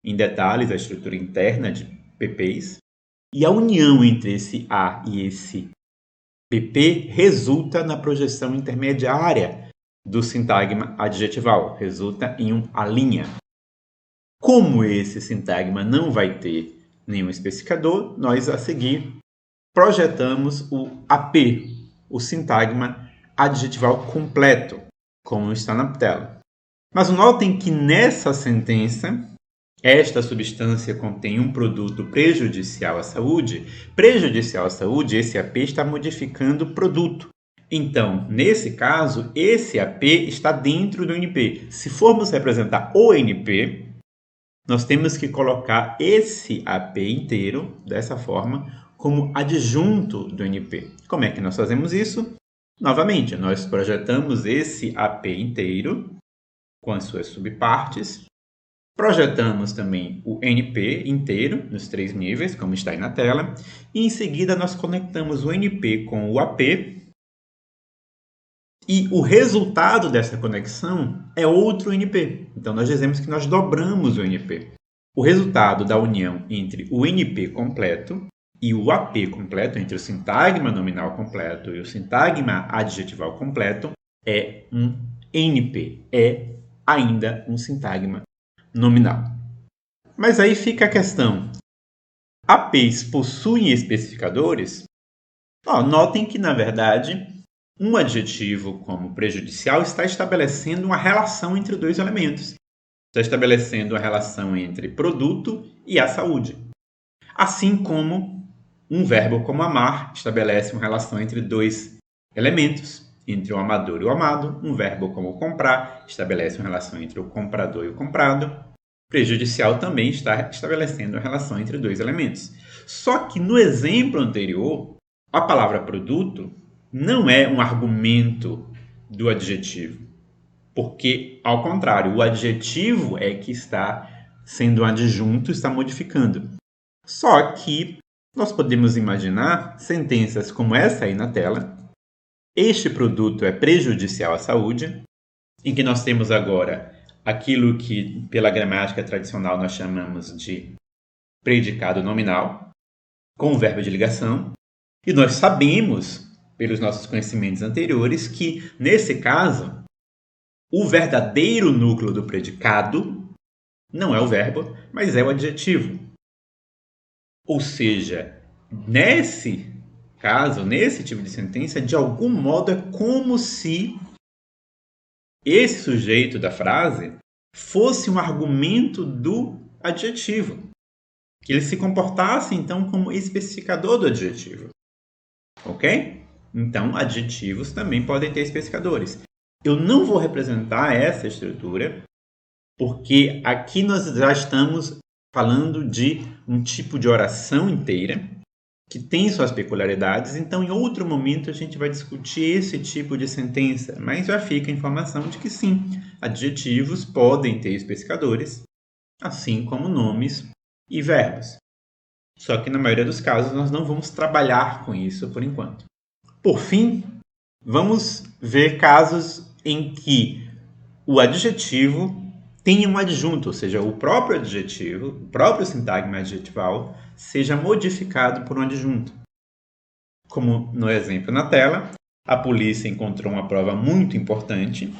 em detalhes a estrutura interna de PPs. E a união entre esse A e esse PP resulta na projeção intermediária do sintagma adjetival, resulta em um alinha. Como esse sintagma não vai ter nenhum especificador, nós a seguir projetamos o AP, o sintagma adjetival completo, como está na tela. Mas notem que nessa sentença, esta substância contém um produto prejudicial à saúde. Prejudicial à saúde, esse AP está modificando o produto. Então, nesse caso, esse AP está dentro do NP. Se formos representar o NP, nós temos que colocar esse AP inteiro, dessa forma, como adjunto do NP. Como é que nós fazemos isso? Novamente, nós projetamos esse AP inteiro, com as suas subpartes. Projetamos também o NP inteiro, nos 3 níveis, como está aí na tela. E em seguida, nós conectamos o NP com o AP. E o resultado dessa conexão é outro NP. Então, nós dizemos que nós dobramos o NP. O resultado da união entre o NP completo e o AP completo, entre o sintagma nominal completo e o sintagma adjetival completo, é um NP. É ainda um sintagma nominal. Mas aí fica a questão. APs possuem especificadores? Notem que, na verdade, um adjetivo como prejudicial está estabelecendo uma relação entre 2 elementos. Está estabelecendo a relação entre produto e a saúde. Assim como um verbo como amar estabelece uma relação entre 2 elementos, entre o amador e o amado. Um verbo como comprar estabelece uma relação entre o comprador e o comprado. Prejudicial também está estabelecendo a relação entre 2 elementos. Só que no exemplo anterior, a palavra produto não é um argumento do adjetivo, porque, ao contrário, o adjetivo é que está sendo adjunto, está modificando. Só que nós podemos imaginar sentenças como essa aí na tela. Este produto é prejudicial à saúde, em que nós temos agora aquilo que, pela gramática tradicional, nós chamamos de predicado nominal, com o verbo de ligação, e nós sabemos, pelos nossos conhecimentos anteriores, que, nesse caso, o verdadeiro núcleo do predicado não é o verbo, mas é o adjetivo. Ou seja, nesse caso, nesse tipo de sentença, de algum modo é como se esse sujeito da frase fosse um argumento do adjetivo, que ele se comportasse, então, como especificador do adjetivo. Ok? Então, adjetivos também podem ter especificadores. Eu não vou representar essa estrutura, porque aqui nós já estamos falando de um tipo de oração inteira que tem suas peculiaridades, então em outro momento a gente vai discutir esse tipo de sentença, mas já fica a informação de que sim, adjetivos podem ter especificadores, assim como nomes e verbos. Só que na maioria dos casos nós não vamos trabalhar com isso por enquanto. Por fim, vamos ver casos em que o adjetivo tenha um adjunto, ou seja, o próprio adjetivo, o próprio sintagma adjetival, seja modificado por um adjunto. Como no exemplo na tela, a polícia encontrou uma prova muito importante.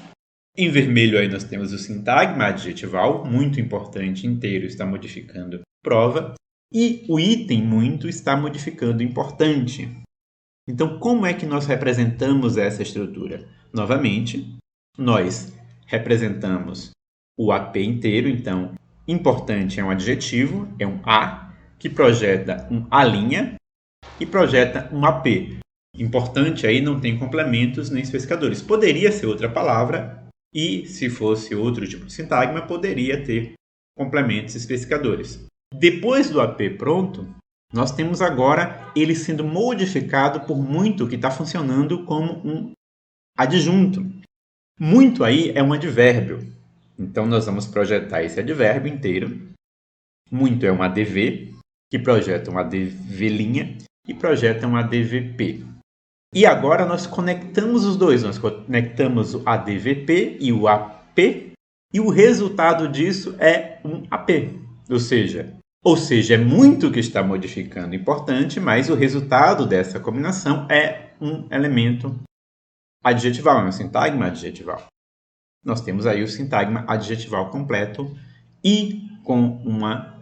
Em vermelho aí nós temos o sintagma adjetival, muito importante inteiro está modificando prova, e o item muito está modificando importante. Então, como é que nós representamos essa estrutura? Novamente, nós representamos o AP inteiro, então, importante é um adjetivo, é um A, que projeta um A' e projeta um AP. Importante aí não tem complementos nem especificadores. Poderia ser outra palavra e, se fosse outro tipo de sintagma, poderia ter complementos e especificadores. Depois do AP pronto, nós temos agora ele sendo modificado por muito que está funcionando como um adjunto. Muito aí é um advérbio. Então nós vamos projetar esse advérbio inteiro. Muito é um ADV, que projeta um ADV' e projeta um ADVP. E agora nós conectamos os dois. Nós conectamos o ADVP e o AP. E o resultado disso é um AP. Ou seja, é muito que está modificando importante, mas o resultado dessa combinação é um elemento adjetival, é um sintagma adjetival. Nós temos aí o sintagma adjetival completo e com uma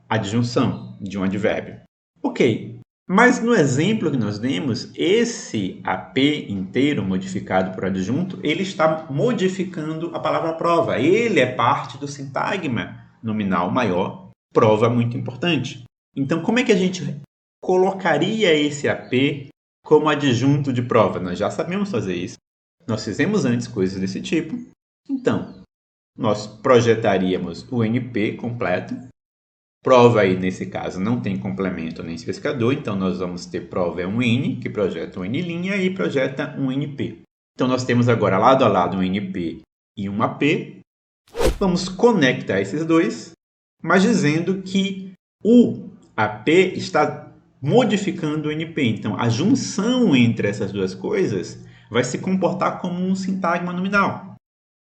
adjunção de um advérbio. Ok, mas no exemplo que nós demos, esse AP inteiro modificado por adjunto, ele está modificando a palavra prova. Ele é parte do sintagma nominal maior, prova muito importante. Então, como é que a gente colocaria esse AP como adjunto de prova? Nós já sabemos fazer isso. Nós fizemos antes coisas desse tipo. Então, nós projetaríamos o NP completo. Prova aí, nesse caso, não tem complemento nem especificador, então nós vamos ter prova é um N, que projeta um N' e projeta um NP. Então nós temos agora lado a lado um NP e um AP. Vamos conectar esses dois, mas dizendo que o AP está modificando o NP. Então a junção entre essas duas coisas vai se comportar como um sintagma nominal.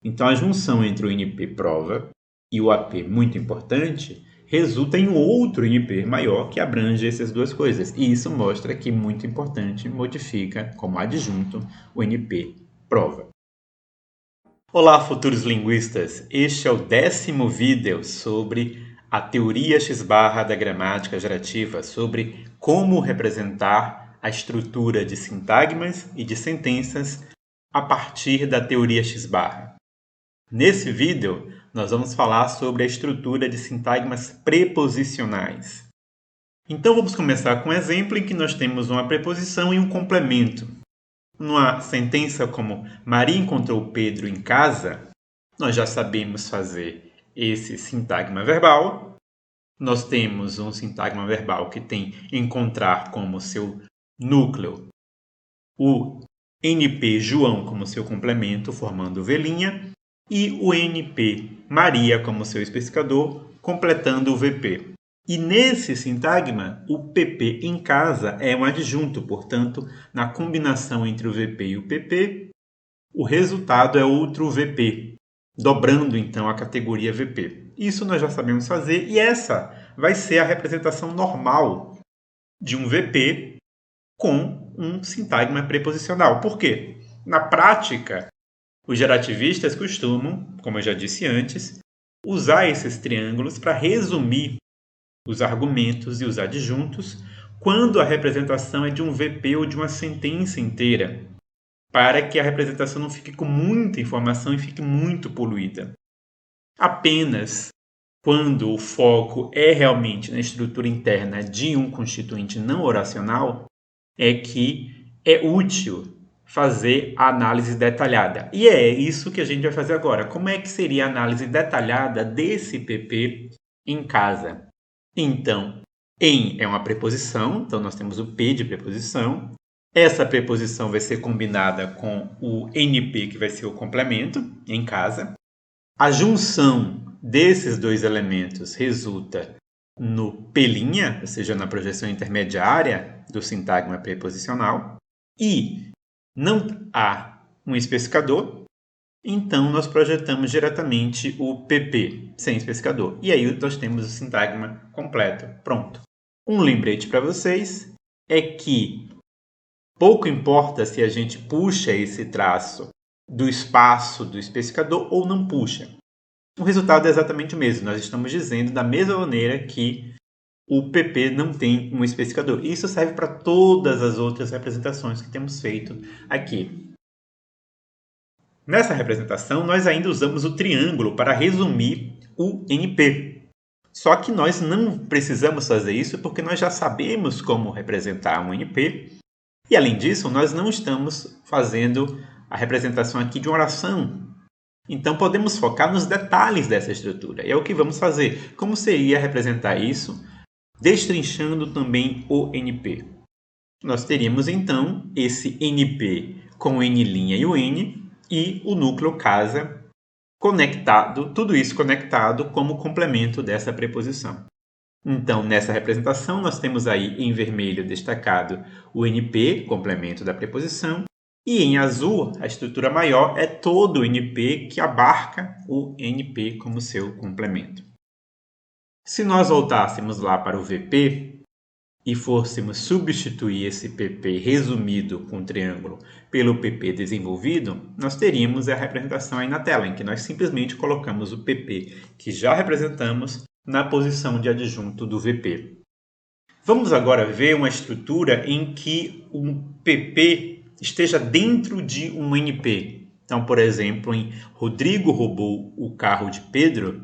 Então a junção entre o NP prova e o AP muito importante resulta em um outro NP maior que abrange essas duas coisas. E isso mostra que muito importante modifica como adjunto o NP prova. Olá, futuros linguistas! Este é o 10º vídeo sobre a teoria X' da gramática gerativa, sobre como representar a estrutura de sintagmas e de sentenças a partir da teoria X'. Nesse vídeo, nós vamos falar sobre a estrutura de sintagmas preposicionais. Então, vamos começar com um exemplo em que nós temos uma preposição e um complemento. Numa sentença como Maria encontrou Pedro em casa, nós já sabemos fazer esse sintagma verbal. Nós temos um sintagma verbal que tem encontrar como seu núcleo o NP João como seu complemento, formando velhinha, e o NP Maria como seu especificador, completando o VP. E nesse sintagma, o PP em casa é um adjunto, portanto, na combinação entre o VP e o PP, o resultado é outro VP, dobrando então a categoria VP. Isso nós já sabemos fazer e essa vai ser a representação normal de um VP com um sintagma preposicional. Por quê? Na prática, os gerativistas costumam, como eu já disse antes, usar esses triângulos para resumir os argumentos e os adjuntos quando a representação é de um VP ou de uma sentença inteira, para que a representação não fique com muita informação e fique muito poluída. Apenas quando o foco é realmente na estrutura interna de um constituinte não oracional, é que é útil fazer a análise detalhada. E é isso que a gente vai fazer agora. Como é que seria a análise detalhada desse PP em casa? Então, em é uma preposição, então nós temos o P de preposição. Essa preposição vai ser combinada com o NP, que vai ser o complemento, em casa. A junção desses dois elementos resulta no P', ou seja, na projeção intermediária do sintagma preposicional. E não há um especificador, então nós projetamos diretamente o PP, sem especificador. E aí nós temos o sintagma completo, pronto. Um lembrete para vocês é que pouco importa se a gente puxa esse traço do espaço do especificador ou não puxa. O resultado é exatamente o mesmo. Nós estamos dizendo da mesma maneira que o PP não tem um especificador. Isso serve para todas as outras representações que temos feito aqui. Nessa representação, nós ainda usamos o triângulo para resumir o NP. Só que nós não precisamos fazer isso porque nós já sabemos como representar um NP. E, além disso, nós não estamos fazendo a representação aqui de uma oração. Então, podemos focar nos detalhes dessa estrutura. E é o que vamos fazer. Como seria representar isso? Destrinchando também o NP. Nós teríamos, então, esse NP com o N' e o N e o núcleo casa conectado, tudo isso conectado como complemento dessa preposição. Então, nessa representação, nós temos aí em vermelho destacado o NP, complemento da preposição, e em azul, a estrutura maior é todo o NP que abarca o NP como seu complemento. Se nós voltássemos lá para o VP e fôssemos substituir esse PP resumido com triângulo pelo PP desenvolvido, nós teríamos a representação aí na tela, em que nós simplesmente colocamos o PP que já representamos na posição de adjunto do VP. Vamos agora ver uma estrutura em que um PP esteja dentro de um NP. Então, por exemplo, em Rodrigo roubou o carro de Pedro,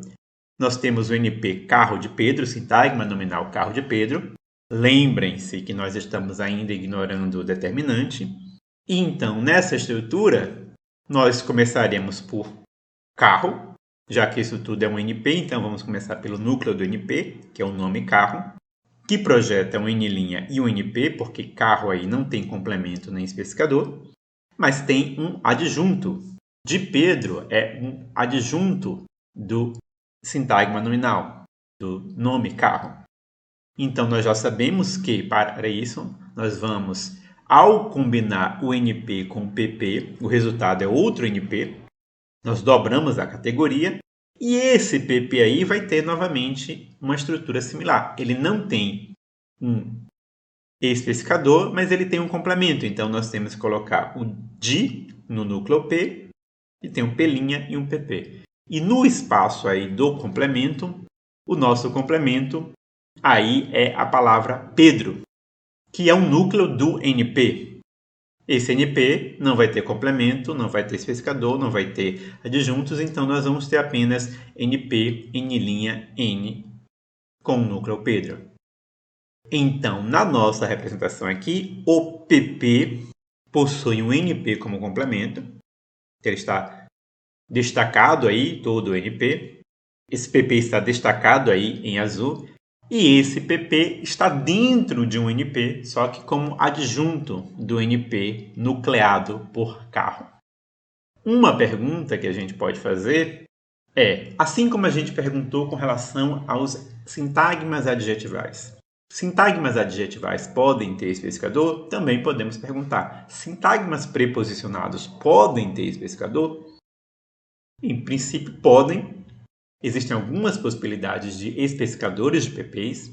nós temos o NP carro de Pedro, sintagma nominal carro de Pedro. Lembrem-se que nós estamos ainda ignorando o determinante. E então, nessa estrutura, nós começaremos por carro, já que isso tudo é um NP, então vamos começar pelo núcleo do NP, que é o nome carro, que projeta um N' e um NP, porque carro aí não tem complemento nem especificador, mas tem um adjunto. De Pedro é um adjunto do sintagma nominal, do nome carro. Então, nós já sabemos que, para isso, nós vamos, ao combinar o NP com o PP, o resultado é outro NP, nós dobramos a categoria e esse PP aí vai ter novamente uma estrutura similar. Ele não tem um especificador, mas ele tem um complemento. Então, nós temos que colocar o de no núcleo P e tem um P' e um PP. E no espaço aí do complemento, o nosso complemento aí é a palavra Pedro, que é um núcleo do NP. Esse NP não vai ter complemento, não vai ter especificador, não vai ter adjuntos, então nós vamos ter apenas NP, N', N com o núcleo Pedro. Então, na nossa representação aqui, o PP possui um NP como complemento, ele está destacado aí, todo o NP. Esse PP está destacado aí em azul. E esse PP está dentro de um NP, só que como adjunto do NP nucleado por carro. Uma pergunta que a gente pode fazer é, assim como a gente perguntou com relação aos sintagmas adjetivais. Sintagmas adjetivais podem ter especificador? Também podemos perguntar. Sintagmas preposicionados podem ter especificador? Em princípio, podem. Existem algumas possibilidades de especificadores de PPs,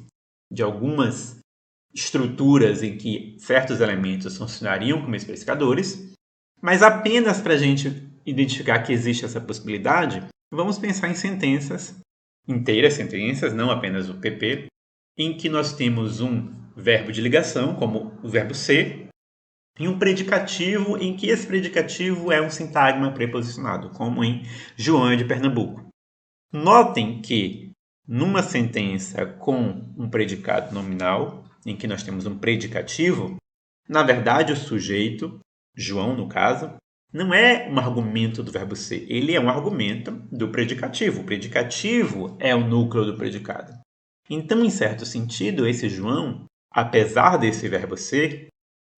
de algumas estruturas em que certos elementos funcionariam como especificadores, mas apenas para a gente identificar que existe essa possibilidade, vamos pensar em sentenças, inteiras sentenças, não apenas o PP, em que nós temos um verbo de ligação, como o verbo ser, e um predicativo em que esse predicativo é um sintagma preposicionado, como em João de Pernambuco. Notem que, numa sentença com um predicado nominal, em que nós temos um predicativo, na verdade o sujeito João no caso, não é um argumento do verbo ser, ele é um argumento do predicativo. O predicativo é o núcleo do predicado. Então, em certo sentido, esse João, apesar desse verbo ser,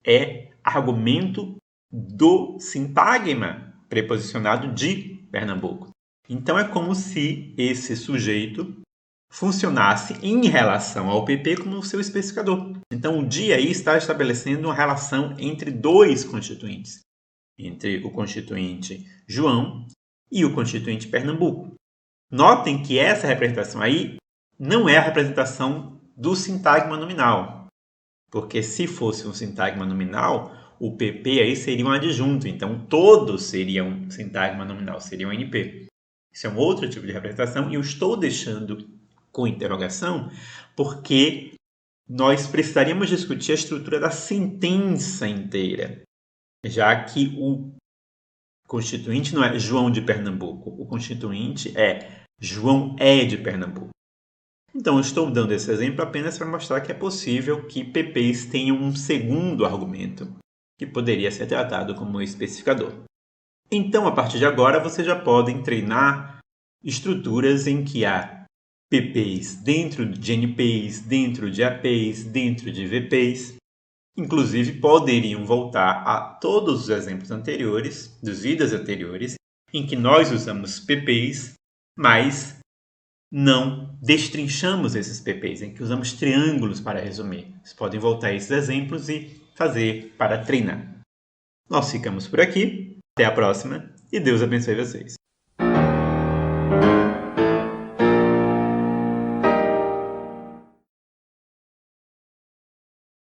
é argumento do sintagma preposicionado de Pernambuco. Então, é como se esse sujeito funcionasse em relação ao PP como seu especificador. Então, o de aí está estabelecendo uma relação entre dois constituintes, entre o constituinte João e o constituinte Pernambuco. Notem que essa representação aí não é a representação do sintagma nominal, porque se fosse um sintagma nominal, o PP aí seria um adjunto, então todos seriam um sintagma nominal, seria um NP. Isso é um outro tipo de representação e eu estou deixando com interrogação porque nós precisaríamos discutir a estrutura da sentença inteira, já que o constituinte não é João de Pernambuco, o constituinte é João é de Pernambuco. Então, eu estou dando esse exemplo apenas para mostrar que é possível que PPs tenham um segundo argumento, que poderia ser tratado como especificador. Então, a partir de agora, vocês já podem treinar estruturas em que há PPs dentro de NPs, dentro de APs, dentro de VPs. Inclusive, poderiam voltar a todos os exemplos anteriores, dos vidas anteriores, em que nós usamos PPs, mas não destrinchamos esses PPs, em que usamos triângulos para resumir. Vocês podem voltar a esses exemplos e fazer para treinar. Nós ficamos por aqui. Até a próxima e Deus abençoe vocês.